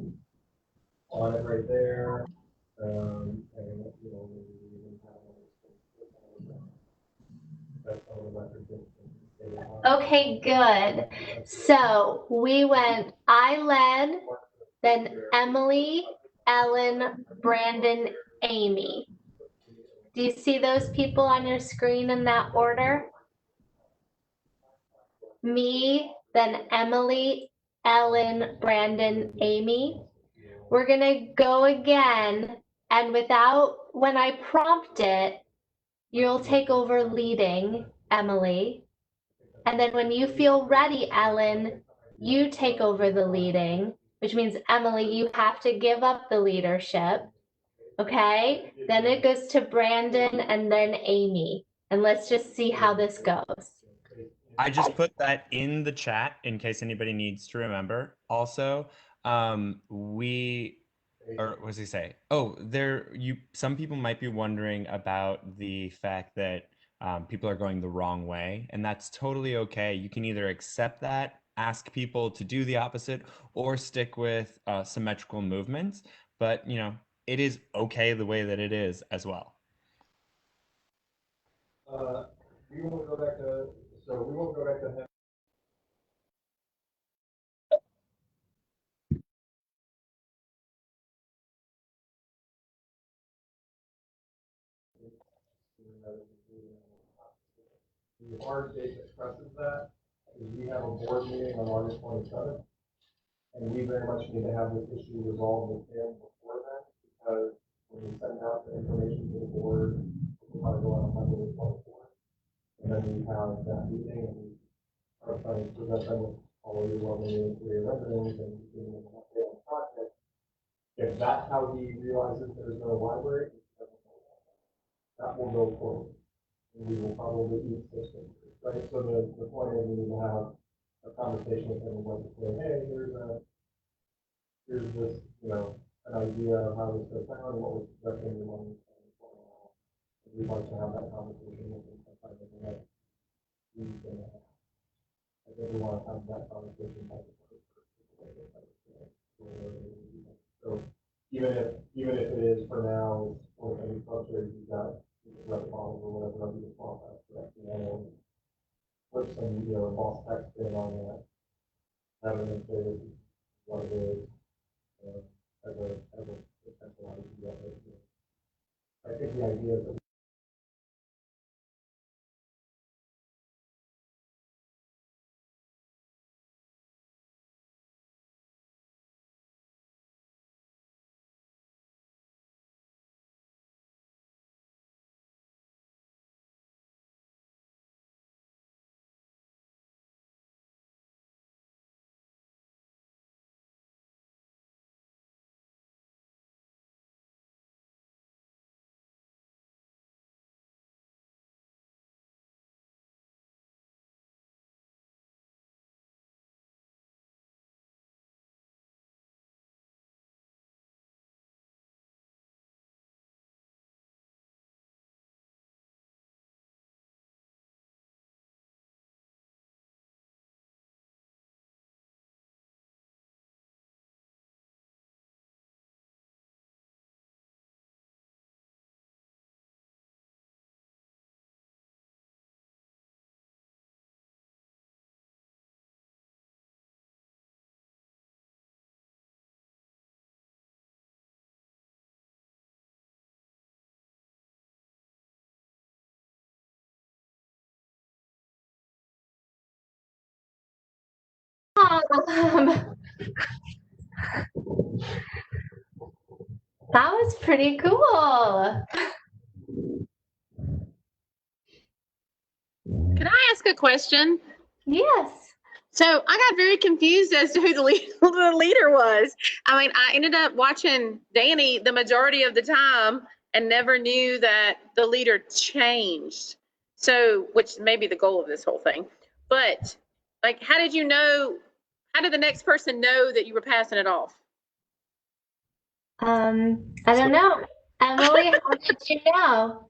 on it right there. And, we even have that's all the records. Okay, good. So we went, I led, then Emily, Ellen, Brandon, Amy. Do you see those people on your screen in that order? Me, then Emily, Ellen, Brandon, Amy. We're gonna go again, and when I prompt it, you'll take over leading, Emily. And then when you feel ready, Ellen, you take over the leading, which means, Emily, you have to give up the leadership. Okay? Then it goes to Brandon and then Amy. And let's just see how this goes. I just put that in the chat in case anybody needs to remember. Also, or what does he say? Oh, some people might be wondering about the fact that people are going the wrong way, and that's totally okay. You can either accept that, ask people to do the opposite, or stick with symmetrical movements. But it is okay the way that it is as well. We won't go back to him. The hard date that stresses that is we have a board meeting on August 27th, and we very much need to have this issue resolved with him before that, because when we send out the information to the board, we'll probably go on Monday the 24th, and then we have that meeting, and we are trying to present them with all of your lovely career residents and giving them an update on the project. If that's how he realizes there's no library, that will go forward. And we will probably eat systems, right? So the point is we need to have a conversation with him and say, hey, here's this, an idea of how this goes down, what we're expecting, we want to we'd like to have that conversation with him sometime in the next week and a half. I think we want to have that conversation by the 21st. So even if it is for now, or any culture you've got red models or whatever you want that, put some boss text in on that, having them say this is what it is, as a potential idea. I think the idea is that That was pretty cool. Can I ask a question? Yes. So I got very confused as to who the leader was. I mean, I ended up watching Danny the majority of the time and never knew that the leader changed. So, which may be the goal of this whole thing. But, like, how did you know? How did the next person know that you were passing it off? I don't know. Emily, how did you know?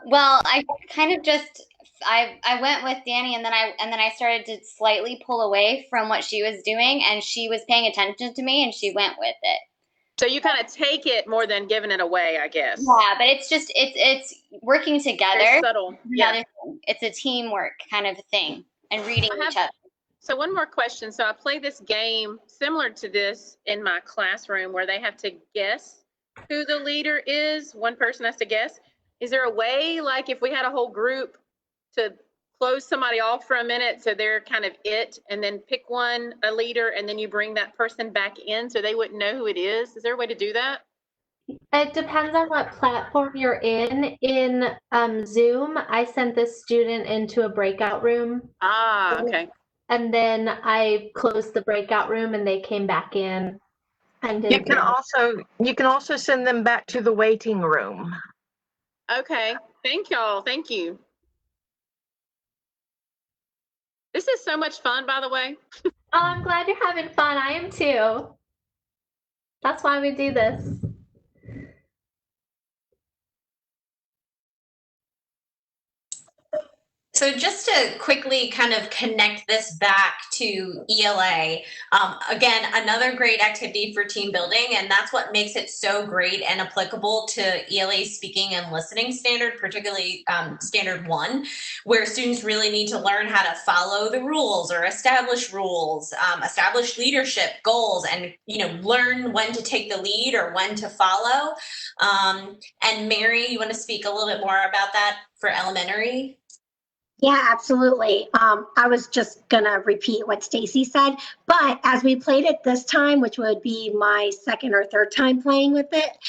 Well, I kind of just I went with Danny, and then I started to slightly pull away from what she was doing, and she was paying attention to me, and she went with it. So you kind of take it more than giving it away, I guess. Yeah, but it's just it's working together. Very subtle. Yeah. It's a teamwork kind of thing, and reading each other. So one more question. So I play this game similar to this in my classroom where they have to guess who the leader is. One person has to guess. Is there a way, like if we had a whole group, to close somebody off for a minute so they're kind of it, and then pick a leader, and then you bring that person back in so they wouldn't know who it is? Is there a way to do that? It depends on what platform you're in. In Zoom, I sent this student into a breakout room. Ah, okay. And then I closed the breakout room and they came back in. And you can also send them back to the waiting room. Okay. Thank y'all. Thank you. This is so much fun, by the way. Oh, I'm glad you're having fun. I am too. That's why we do this. So just to quickly kind of connect this back to ELA, again, another great activity for team building, and that's what makes it so great and applicable to ELA speaking and listening standard, particularly standard 1, where students really need to learn how to follow the rules or establish rules, establish leadership goals, and learn when to take the lead or when to follow. And Mary, you want to speak a little bit more about that for elementary? Yeah, absolutely. I was just gonna repeat what Stacy said, but as we played it this time, which would be my second or third time playing it,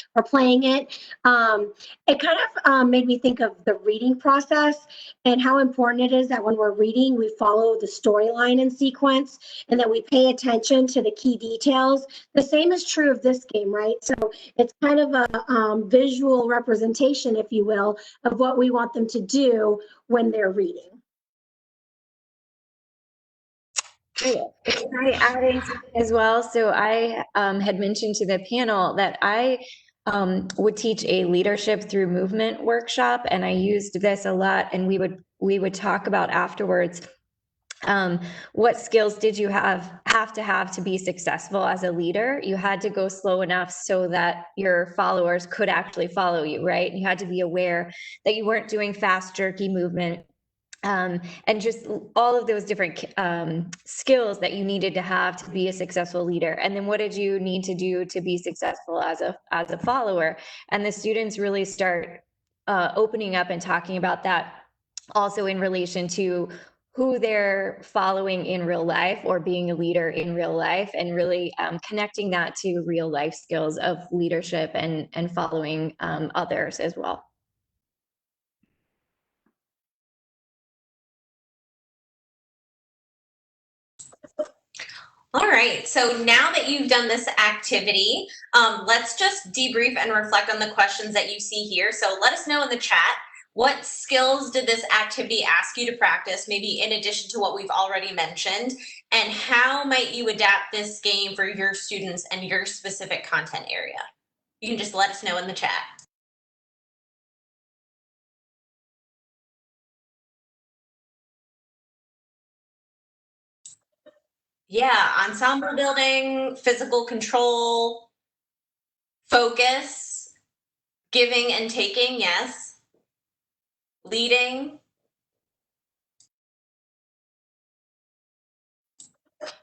it kind of made me think of the reading process and how important it is that when we're reading, we follow the storyline in sequence and that we pay attention to the key details. The same is true of this game, right? So it's kind of a visual representation, if you will, of what we want them to do when they're reading. Can I add in something as well? So I had mentioned to the panel that I would teach a leadership through movement workshop, and I used this a lot, and we would talk about afterwards what skills did you have to be successful as a leader. You had to go slow enough so that your followers could actually follow you, right? You had to be aware that you weren't doing fast, jerky movement. And just all of those different skills that you needed to have to be a successful leader. And then what did you need to do to be successful as a follower? And the students really start opening up and talking about that also in relation to who they're following in real life or being a leader in real life, and really connecting that to real life skills of leadership and following others as well. All right, so now that you've done this activity, let's just debrief and reflect on the questions that you see here. So let us know in the chat, what skills did this activity ask you to practice, maybe in addition to what we've already mentioned, and how might you adapt this game for your students and your specific content area? You can just let us know in the chat. Yeah, ensemble building, physical control, focus, giving and taking, yes. Leading.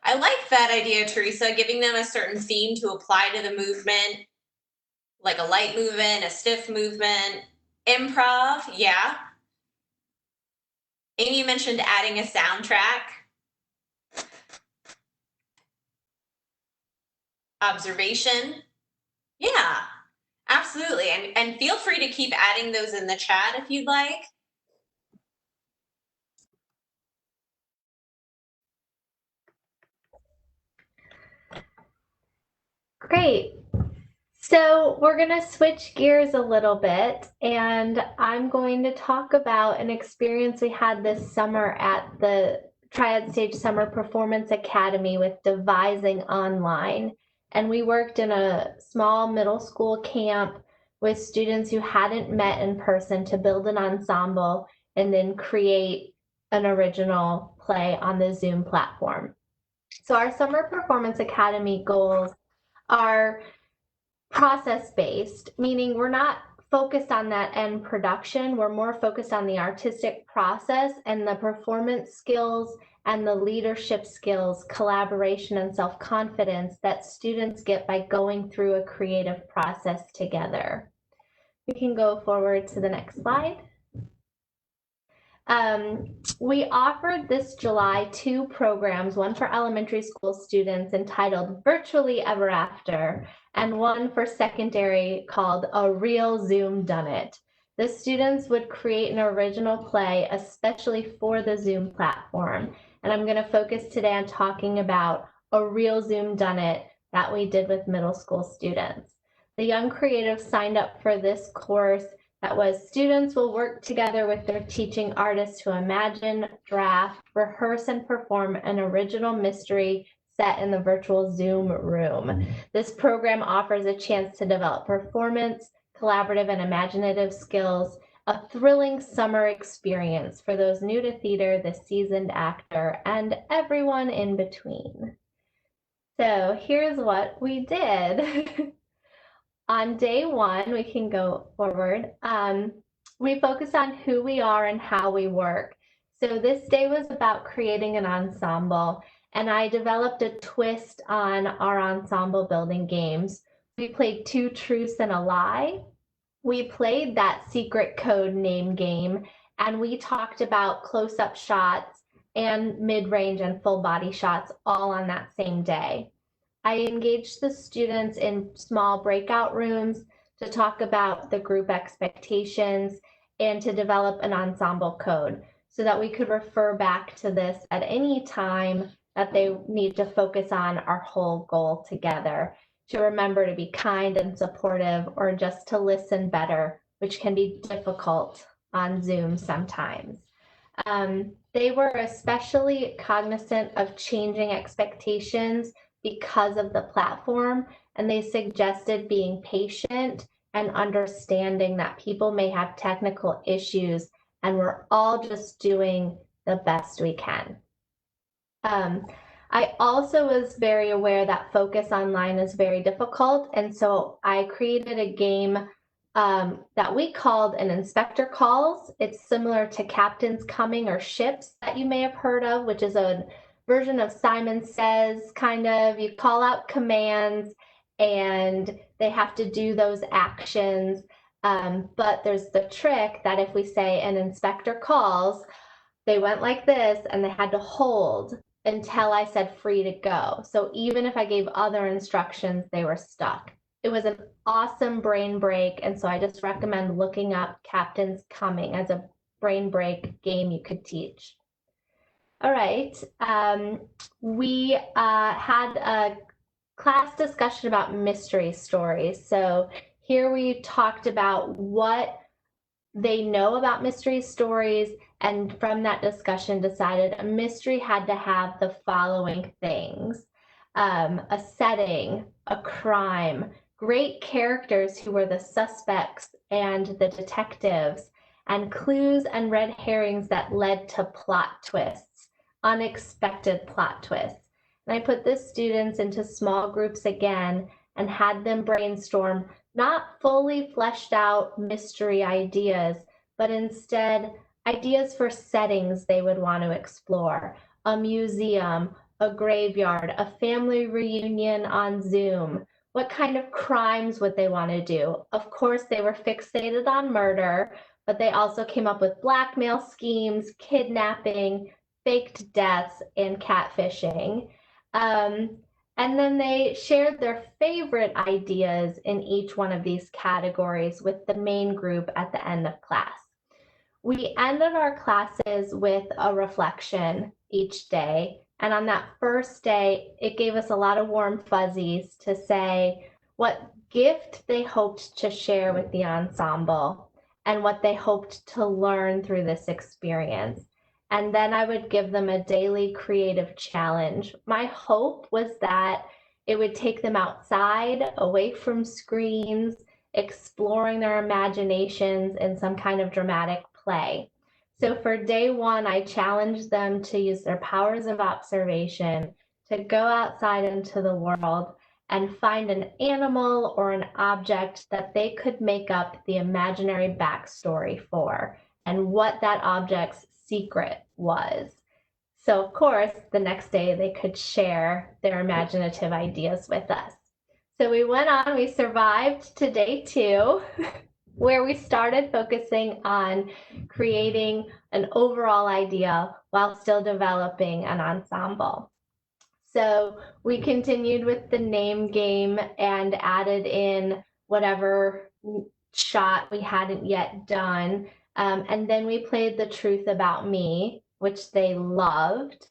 I like that idea, Teresa, giving them a certain theme to apply to the movement, like a light movement, a stiff movement. Improv, yeah. Amy mentioned adding a soundtrack. observation. Yeah, absolutely. And feel free to keep adding those in the chat if you'd like. Great. So we're going to switch gears a little bit, and I'm going to talk about an experience we had this summer at the Triad Stage Summer Performance Academy with devising online. And we worked in a small middle school camp with students who hadn't met in person to build an ensemble and then create an original play on the Zoom platform. So our Summer Performance Academy goals are process-based, meaning we're not focused on that end production. We're more focused on the artistic process and the performance skills and the leadership skills, collaboration, and self-confidence that students get by going through a creative process together. We can go forward to the next slide. We offered this July 2 programs, one for elementary school students entitled Virtually Ever After, and one for secondary called A Real Zoom Done It. The students would create an original play especially for the Zoom platform. And I'm going to focus today on talking about A Real Zoom Done It that we did with middle school students. The young creatives signed up for this course that was students will work together with their teaching artists to imagine, draft, rehearse, and perform an original mystery set in the virtual Zoom room. This program offers a chance to develop performance, collaborative, and imaginative skills, a thrilling summer experience for those new to theater, the seasoned actor, and everyone in between. So here's what we did. On day one, we can go forward. We focused on who we are and how we work. So this day was about creating an ensemble, and I developed a twist on our ensemble building games. We played 2 truths and a lie. We played that secret code name game, and we talked about close-up shots and mid-range and full body shots all on that same day. I engaged the students in small breakout rooms to talk about the group expectations and to develop an ensemble code so that we could refer back to this at any time that they need to focus on our whole goal together, to remember to be kind and supportive, or just to listen better, which can be difficult on Zoom sometimes. They were especially cognizant of changing expectations because of the platform, and they suggested being patient and understanding that people may have technical issues and we're all just doing the best we can. I also was very aware that focus online is very difficult, and so I created a game that we called an Inspector Calls. It's similar to Captain's Coming or Ships that you may have heard of, which is a version of Simon Says, kind of. You call out commands and they have to do those actions. But there's the trick that if we say an inspector calls, they went like this and they had to hold until I said free to go. So even if I gave other instructions, they were stuck. It was an awesome brain break, and so I just recommend looking up Captain's Coming as a brain break game you could teach. All right, we had a class discussion about mystery stories. So here we talked about what they know about mystery stories, and from that discussion decided a mystery had to have the following things: a setting, a crime, great characters who were the suspects and the detectives, and clues and red herrings that led to plot twists, unexpected plot twists. And I put the students into small groups again and had them brainstorm not fully fleshed out mystery ideas, but instead ideas for settings they would want to explore: a museum, a graveyard, a family reunion on Zoom. What kind of crimes would they want to do? Of course, they were fixated on murder, but they also came up with blackmail schemes, kidnapping, faked deaths, and catfishing. And then they shared their favorite ideas in each one of these categories with the main group at the end of class. We ended our classes with a reflection each day. And on that first day, it gave us a lot of warm fuzzies to say what gift they hoped to share with the ensemble and what they hoped to learn through this experience. And then I would give them a daily creative challenge. My hope was that it would take them outside, away from screens, exploring their imaginations in some kind of dramatic play. So for day one, I challenged them to use their powers of observation to go outside into the world and find an animal or an object that they could make up the imaginary backstory for and what that object's secret was. So of course, the next day they could share their imaginative ideas with us. So we went on, we survived to day 2, where we started focusing on creating an overall idea while still developing an ensemble. So we continued with the name game and added in whatever shot we hadn't yet done. And then we played The Truth About Me, which they loved.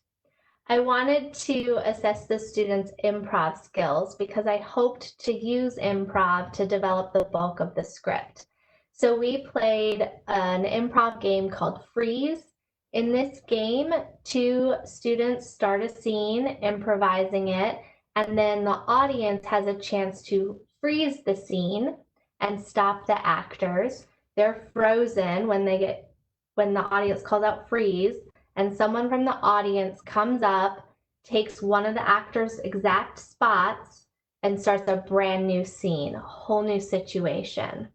I wanted to assess the students' improv skills because I hoped to use improv to develop the bulk of the script. So we played an improv game called Freeze. In this game, 2 students start a scene, improvising it, and then the audience has a chance to freeze the scene and stop the actors. They're frozen when the audience calls out freeze, and someone from the audience comes up, takes one of the actors' exact spots, and starts a brand new scene, a whole new situation.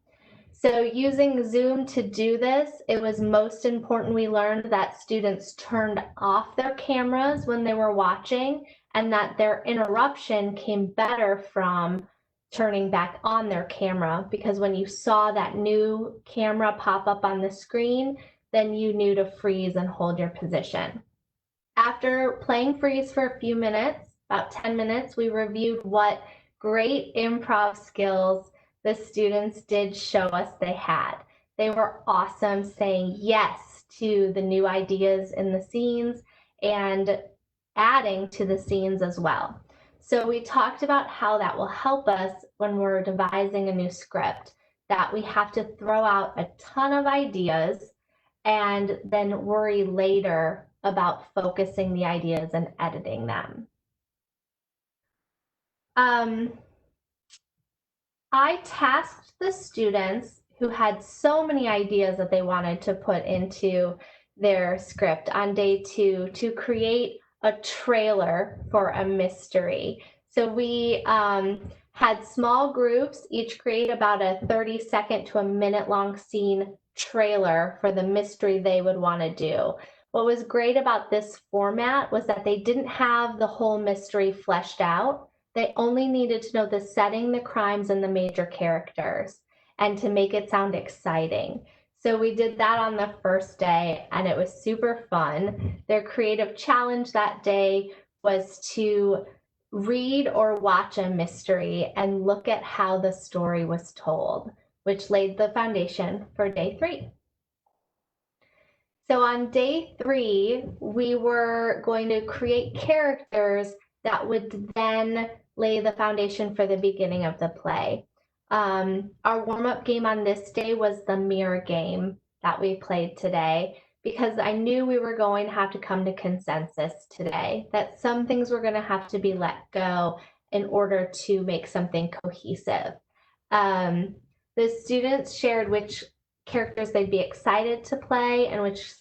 So using Zoom to do this, it was most important we learned that students turned off their cameras when they were watching and that their interruption came better from turning back on their camera, because when you saw that new camera pop up on the screen, then you knew to freeze and hold your position. After playing freeze for a few minutes, about 10 minutes, we reviewed what great improv skills the students did show us they had. They were awesome saying yes to the new ideas in the scenes and adding to the scenes as well. So we talked about how that will help us when we're devising a new script, that we have to throw out a ton of ideas and then worry later about focusing the ideas and editing them. I tasked the students who had so many ideas that they wanted to put into their script on day 2 to create a trailer for a mystery. So we had small groups, each create about a 30-second to a minute-long scene trailer for the mystery they would want to do. What was great about this format was that they didn't have the whole mystery fleshed out. They only needed to know the setting, the crimes, and the major characters, and to make it sound exciting. So we did that on the first day, and it was super fun. Their creative challenge that day was to read or watch a mystery and look at how the story was told, which laid the foundation for day 3. So on day 3, we were going to create characters that would then lay the foundation for the beginning of the play. Our warm-up game on this day was the mirror game that we played today, because I knew we were going to have to come to consensus today, that some things were going to have to be let go in order to make something cohesive. The students shared which characters they'd be excited to play and which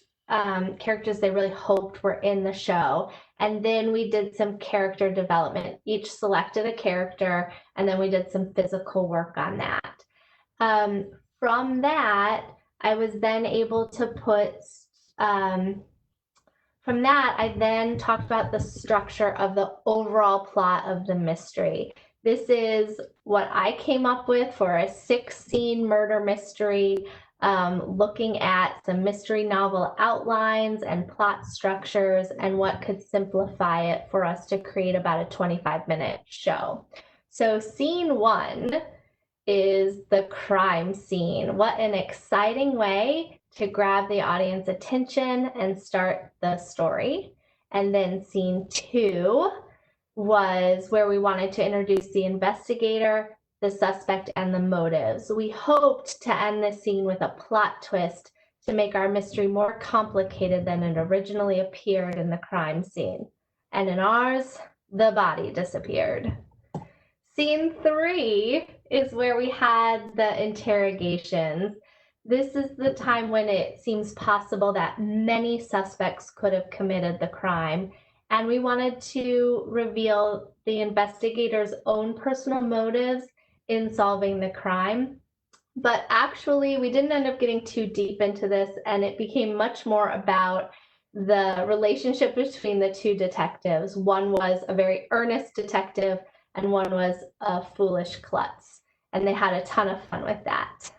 characters they really hoped were in the show. And then we did some character development. Each selected a character, and then we did some physical work on that. From that, I was then able to put, from that, I then talked about the structure of the overall plot of the mystery. This is what I came up with for a 6-scene murder mystery looking at some mystery novel outlines and plot structures and what could simplify it for us to create about a 25-minute show. So scene 1 is the crime scene. What an exciting way to grab the audience attention and start the story. And then scene 2 was where we wanted to introduce the investigator, the suspect, and the motives. We hoped to end the scene with a plot twist to make our mystery more complicated than it originally appeared in the crime scene. And in ours, the body disappeared. Scene 3 is where we had the interrogations. This is the time when it seems possible that many suspects could have committed the crime, and we wanted to reveal the investigator's own personal motives in solving the crime. But actually, we didn't end up getting too deep into this, and it became much more about the relationship between the two detectives. One was a very earnest detective, and one was a foolish klutz, and they had a ton of fun with that.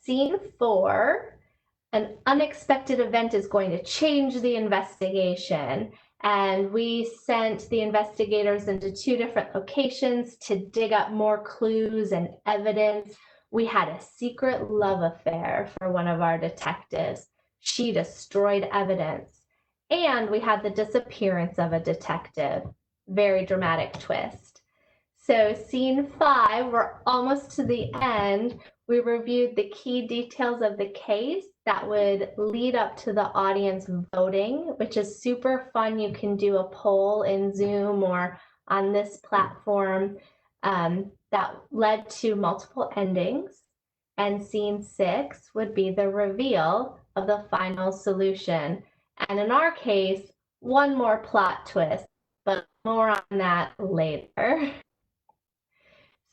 Scene 4, an unexpected event is going to change the investigation, and we sent the investigators into 2 different locations to dig up more clues and evidence. We had a secret love affair for one of our detectives. She destroyed evidence. And we had the disappearance of a detective. Very dramatic twist. So scene 5, we're almost to the end. We reviewed the key details of the case that would lead up to the audience voting, which is super fun. You can do a poll in Zoom or on this platform that led to multiple endings. And scene 6 would be the reveal of the final solution. And in our case, one more plot twist, but more on that later.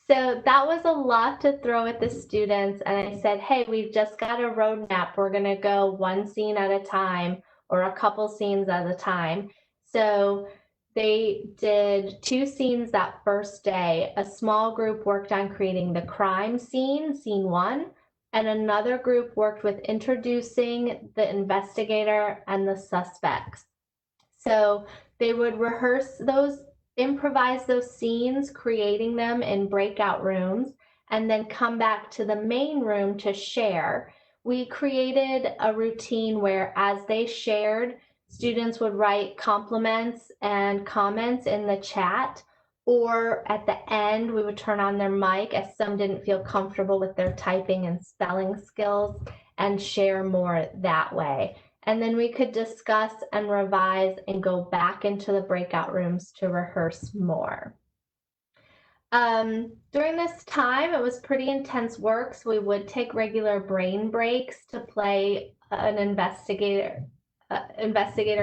So that was a lot to throw at the students, and I said, hey, we've just got a roadmap. We're going to go one scene at a time or a couple scenes at a time. So they did 2 scenes that first day. A small group worked on creating the crime scene, scene 1, and another group worked with introducing the investigator and the suspects. So they would rehearse those, improvise those scenes, creating them in breakout rooms, and then come back to the main room to share. We created a routine where as they shared, students would write compliments and comments in the chat, or at the end, we would turn on their mic as some didn't feel comfortable with their typing and spelling skills and share more that way. And then we could discuss and revise and go back into the breakout rooms to rehearse more. During this time, it was pretty intense work, so we would take regular brain breaks to play an investigator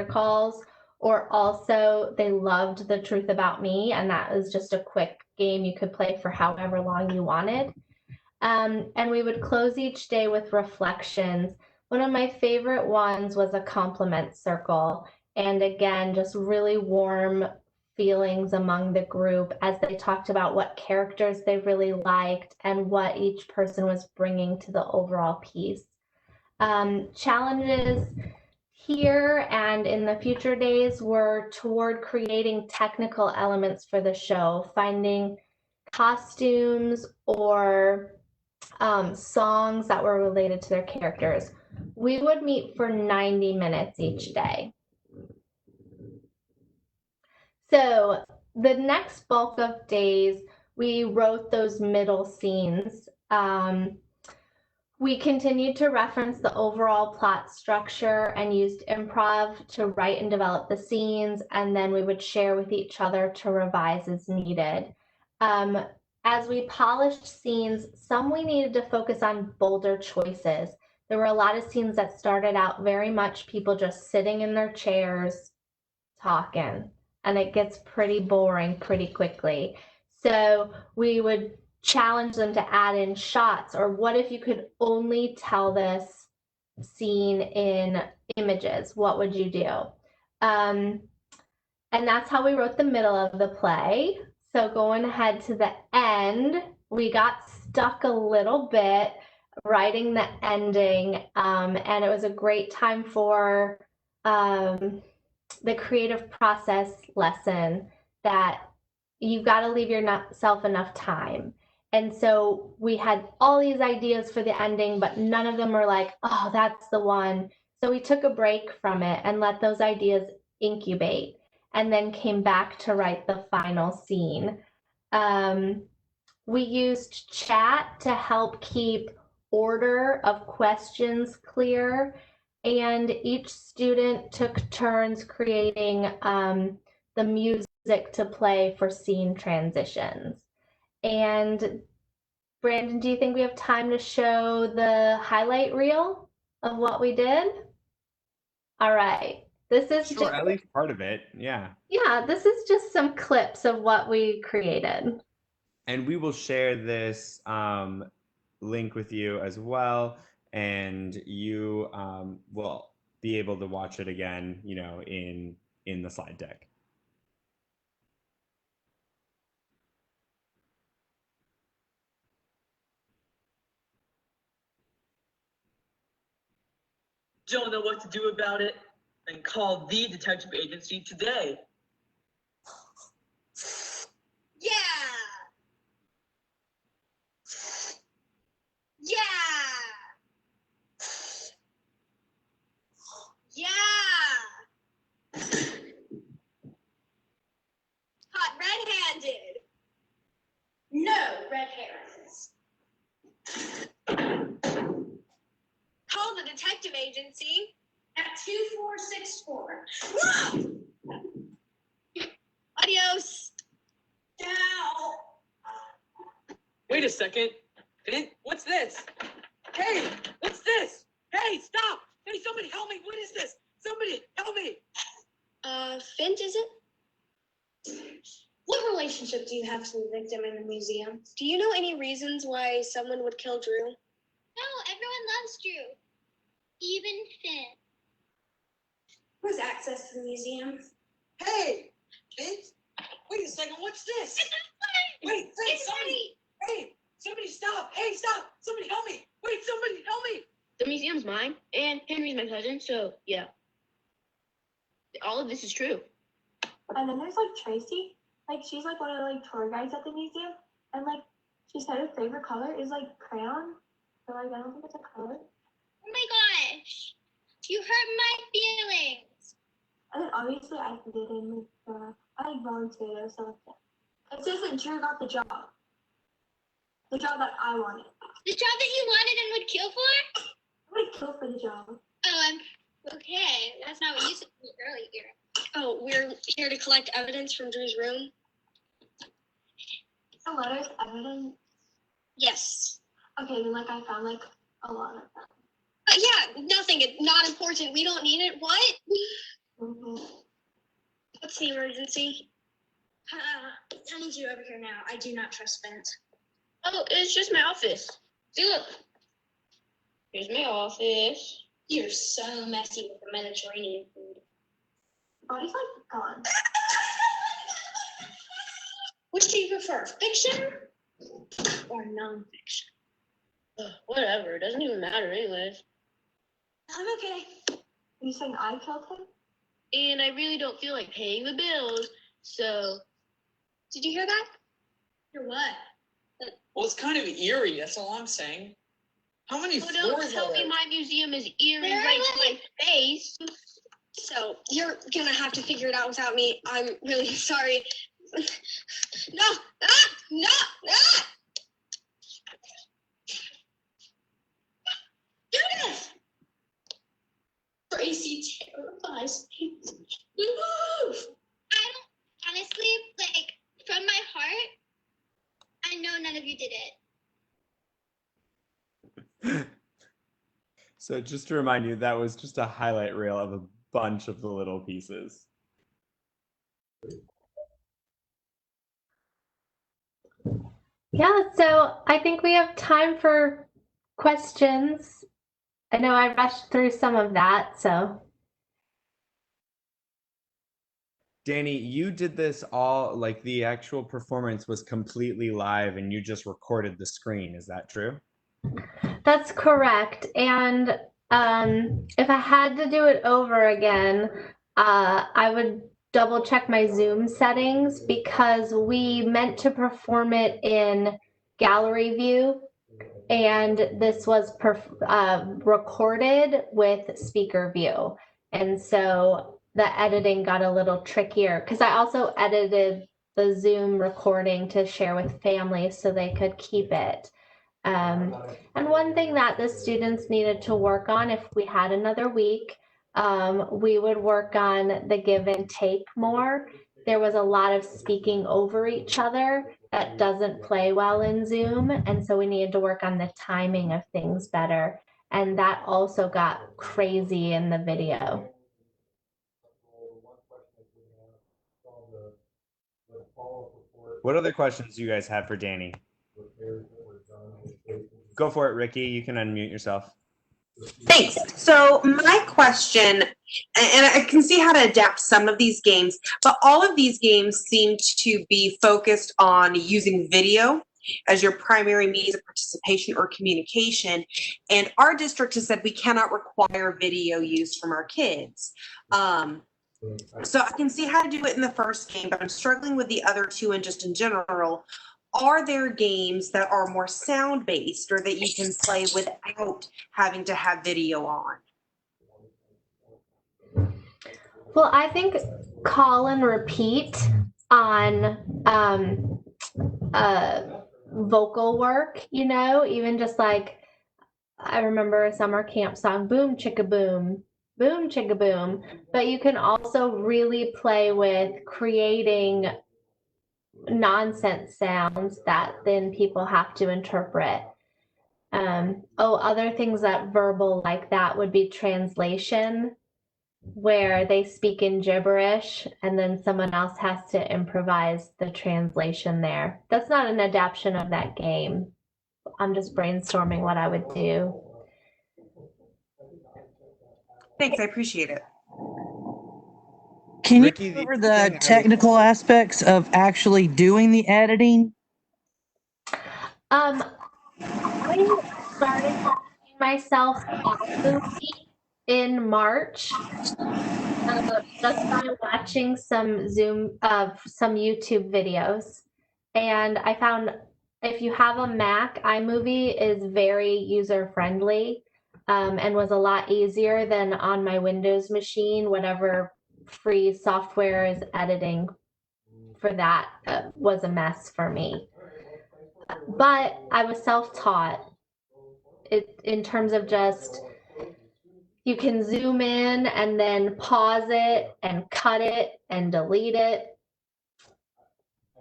calls, or also they loved The Truth About Me, and that was just a quick game you could play for however long you wanted. And we would close each day with reflections. One of my favorite ones was a compliment circle. And again, just really warm feelings among the group as they talked about what characters they really liked and what each person was bringing to the overall piece. Challenges here and in the future days were toward creating technical elements for the show, finding costumes or songs that were related to their characters. We would meet for 90 minutes each day. So the next bulk of days, we wrote those middle scenes. We continued to reference the overall plot structure and used improv to write and develop the scenes, and then we would share with each other to revise as needed. As we polished scenes, some we needed to focus on bolder choices. There were a lot of scenes that started out very much people just sitting in their chairs talking, and it gets pretty boring pretty quickly. So we would challenge them to add in shots, or what if you could only tell this scene in images? What would you do? And that's how we wrote the middle of the play. So going ahead to the end, we got stuck a little bit writing the ending, and it was a great time for the creative process lesson that you've got to leave yourself enough time. And so we had all these ideas for the ending, but none of them were like, oh, that's the one. So we took a break from it and let those ideas incubate and then came back to write the final scene. We used chat to help keep order of questions clear, and each student took turns creating the music to play for scene transitions. And Brandon, do you think we have time to show the highlight reel of what we did? All right. This is sure, at least part of it. Yeah. Yeah, this is just some clips of what we created. And we will share this link with you as well. And you will be able to watch it again, you know, in the slide deck. Don't know what to do about it, then call the detective agency today. Yeah! Yeah! Yeah! Caught red-handed. No red herrings. Call the detective agency at 2464. Adios. Ciao. Wait a second. What's this? Hey, what's this? Hey, stop! Hey, somebody help me! What is this? Somebody help me! Finch, is it? What relationship do you have to the victim in the museum? Do you know any reasons why someone would kill Drew? No, everyone loves Drew. Even Finn. Who has access to the museum? Hey! Finch? Wait a second, what's this? Wait, Finch, somebody! Hey! Somebody stop! Hey, stop! Somebody help me! Wait, somebody help me! The museum's mine, and Henry's my cousin, so yeah. All of this is true. And then there's like Tracy. Like she's like one of the like tour guides at the museum. And like she said her favorite color is like crayon. So like I don't think it's a color. Oh my gosh! You hurt my feelings! And then obviously I did in I like volunteered or something. It says that Drew got the job. The job that I wanted. The job that you wanted and would kill for? I would kill for the job. Oh, okay. That's not what you said to me earlier. Oh, we're here to collect evidence from Drew's room. The letters, evidence? Yes. Okay, then like I found like a lot of them. Yeah, nothing. It's not important. We don't need it. What? Mm-hmm. What's the emergency? I need you over here now. I do not trust Spence. Oh, it's just my office. See, look. Here's my office. You're so messy with the Mediterranean food. Body's like gone. Which do you prefer, fiction or nonfiction? Whatever. It doesn't even matter anyways. I'm okay. You saying I killed him? And I really don't feel like paying the bills, so... Did you hear that? Hear what? Well, it's kind of eerie, that's all I'm saying. How many floors Don't tell are me there? my museum is eerie right to my face. So you're gonna have to figure it out without me. I'm really sorry. No! Ah! No! Ah! Judith! Tracy terrifies me. Move! I don't, honestly, like, from my heart, I know none of you did it. So just to remind you, that was just a highlight reel of a bunch of the little pieces. Yeah, so I think we have time for questions. I know I rushed through some of that, so. Danny, you did this all, like the actual performance was completely live and you just recorded the screen. Is that true? That's correct. And if I had to do it over again, I would double check my Zoom settings because we meant to perform it in gallery view, and this was recorded with speaker view. And so the editing got a little trickier because I also edited the Zoom recording to share with families so they could keep it. And one thing that the students needed to work on, if we had another week, we would work on the give and take more. There was a lot of speaking over each other that doesn't play well in Zoom, and so we needed to work on the timing of things better. And that also got crazy in the video. What other questions do you guys have for Danny? Go for it, Ricky. You can unmute yourself. Thanks. So my question, and I can see how to adapt some of these games, but all of these games seem to be focused on using video as your primary means of participation or communication. And our district has said we cannot require video use from our kids. So I can see how to do it in the first game, but I'm struggling with the other two and just in general. Are there games that are more sound-based or that you can play without having to have video on? Well, I think call and repeat on vocal work, you know, even just like, I remember a summer camp song, boom chicka boom, boom chicka boom. But you can also really play with creating nonsense sounds that then people have to interpret. Other things that verbal like that would be translation, where they speak in gibberish and then someone else has to improvise the translation there. That's not an adaptation of that game. I'm just brainstorming what I would do. Thanks, I appreciate it. Can you Ricky, go over the technical aspects of actually doing the editing? I started watching myself movie in March just by watching some some YouTube videos, and I found if you have a Mac, iMovie is very user friendly, and was a lot easier than on my Windows machine. Whatever free software is editing for that was a mess for me. But I was self-taught in terms of just, you can zoom in and then pause it and cut it and delete it,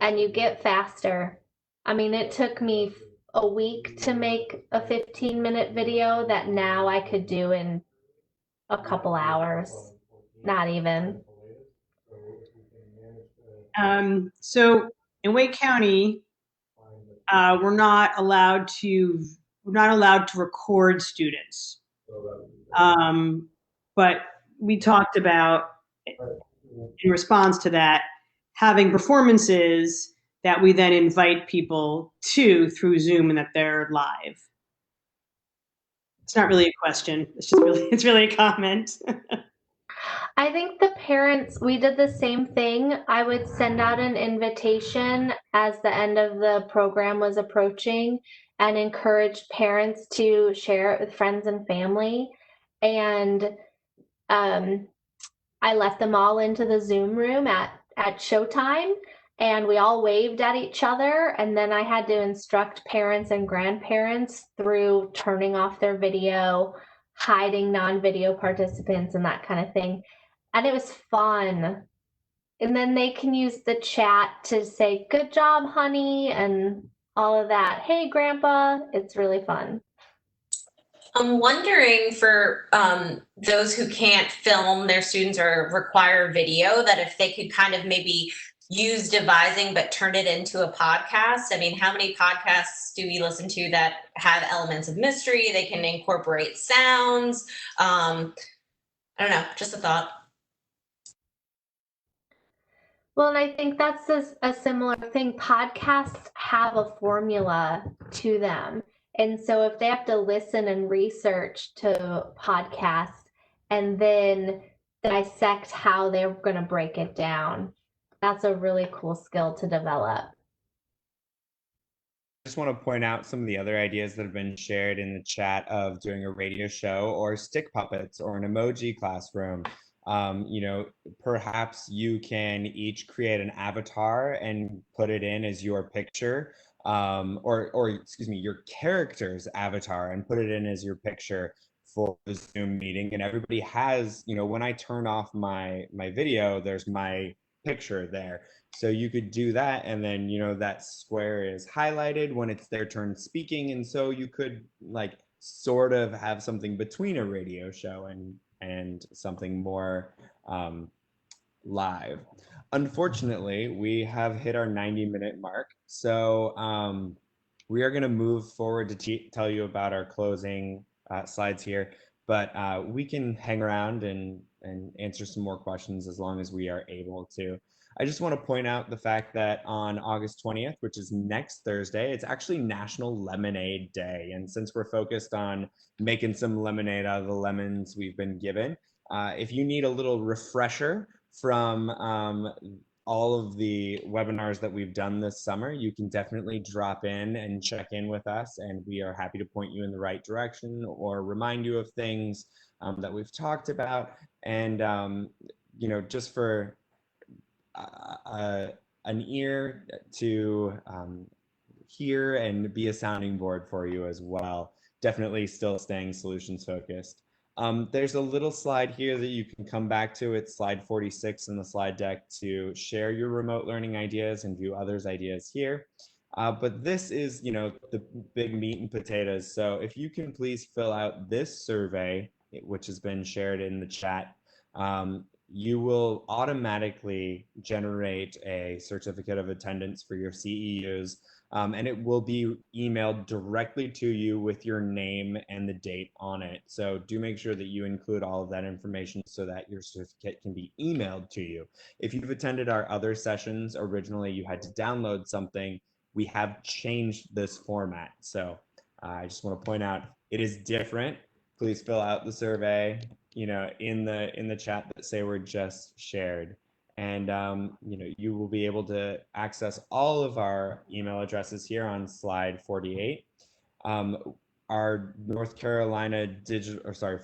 and you get faster. I mean, it took me a week to make a 15-minute video that now I could do in a couple hours, not even. So in Wake County, we're not allowed to record students. But we talked about, in response to that, having performances that we then invite people to through Zoom and that they're live. It's not really a question. It's really a comment. I think the parents, we did the same thing. I would send out an invitation as the end of the program was approaching and encourage parents to share it with friends and family. And I let them all into the Zoom room at showtime, and we all waved at each other. And then I had to instruct parents and grandparents through turning off their video, hiding non-video participants, and that kind of thing. And it was fun. And then they can use the chat to say, good job, honey, and all of that. Hey, grandpa. It's really fun. I'm wondering for those who can't film their students or require video, that if they could kind of maybe use devising but turn it into a podcast. I mean, how many podcasts do we listen to that have elements of mystery? They can incorporate sounds. I don't know, just a thought. Well, and I think that's a similar thing. Podcasts have a formula to them. And so if they have to listen and research to podcasts and then dissect how they're going to break it down, that's a really cool skill to develop. I just want to point out some of the other ideas that have been shared in the chat of doing a radio show or stick puppets or an emoji classroom. You know, perhaps you can each create an avatar and put it in as your picture, or excuse me, your character's avatar and put it in as your picture for the Zoom meeting. And everybody has, you know, when I turn off my video, there's my picture there. So you could do that, and then, you know, that square is highlighted when it's their turn speaking, and so you could like sort of have something between a radio show and something more live. Unfortunately, we have hit our 90-minute mark, so we are going to move forward to tell you about our closing slides here, but we can hang around and answer some more questions as long as we are able to. I just want to point out the fact that on August 20th, which is next Thursday, it's actually National Lemonade Day. And since we're focused on making some lemonade out of the lemons we've been given, if you need a little refresher from all of the webinars that we've done this summer, you can definitely drop in and check in with us, and we are happy to point you in the right direction or remind you of things that we've talked about. And, you know, just for an ear to hear and be a sounding board for you as well. Definitely still staying solutions focused. There's a little slide here that you can come back to. It's slide 46 in the slide deck to share your remote learning ideas and view others' ideas here. But this is, you know, the big meat and potatoes. So if you can please fill out this survey, which has been shared in the chat, you will automatically generate a certificate of attendance for your CEUs, and it will be emailed directly to you with your name and the date on it. So do make sure that you include all of that information so that your certificate can be emailed to you. If you've attended our other sessions, originally you had to download something. We have changed this format. So I just want to point out it is different. Please fill out the survey, you know, in the chat that Sayward just shared. And, you know, you will be able to access all of our email addresses here on slide 48. Our North Carolina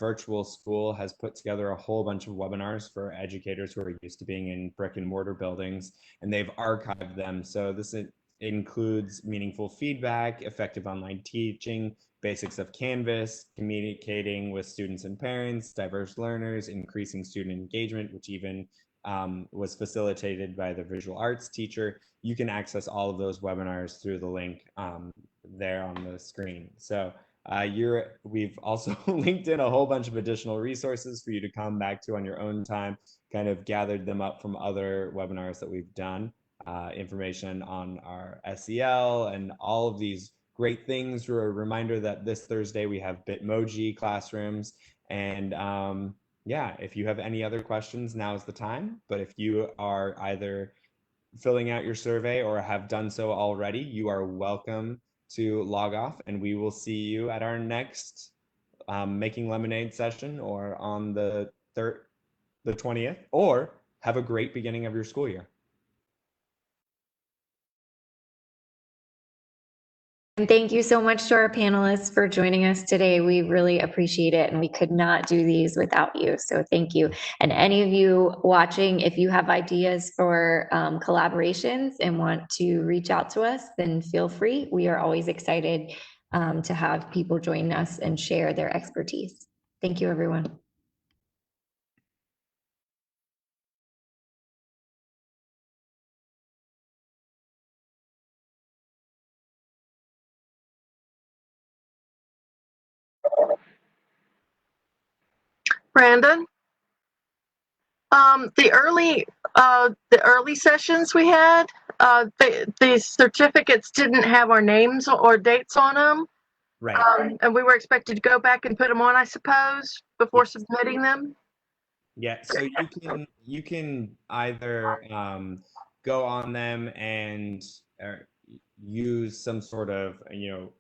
virtual school has put together a whole bunch of webinars for educators who are used to being in brick and mortar buildings, and they've archived them. So this includes meaningful feedback, effective online teaching, basics of Canvas, communicating with students and parents, diverse learners, increasing student engagement, which even was facilitated by the visual arts teacher. You can access all of those webinars through the link there on the screen. So we've also linked in a whole bunch of additional resources for you to come back to on your own time, kind of gathered them up from other webinars that we've done. Information on our SEL and all of these great things. A reminder that this Thursday we have Bitmoji classrooms. And yeah, if you have any other questions, now is the time. But if you are either filling out your survey or have done so already, you are welcome to log off, and we will see you at our next Making Lemonade session, or on the 20th, or have a great beginning of your school year. And thank you so much to our panelists for joining us today. We really appreciate it, and we could not do these without you. So thank you. And any of you watching, if you have ideas for collaborations and want to reach out to us, then feel free. We are always excited to have people join us and share their expertise. Thank you, everyone. Brandon, the early sessions we had, the certificates didn't have our names or dates on them. Right. And we were expected to go back and put them on, I suppose, before submitting them. Yeah, so you can either go on them and use some sort of, you know,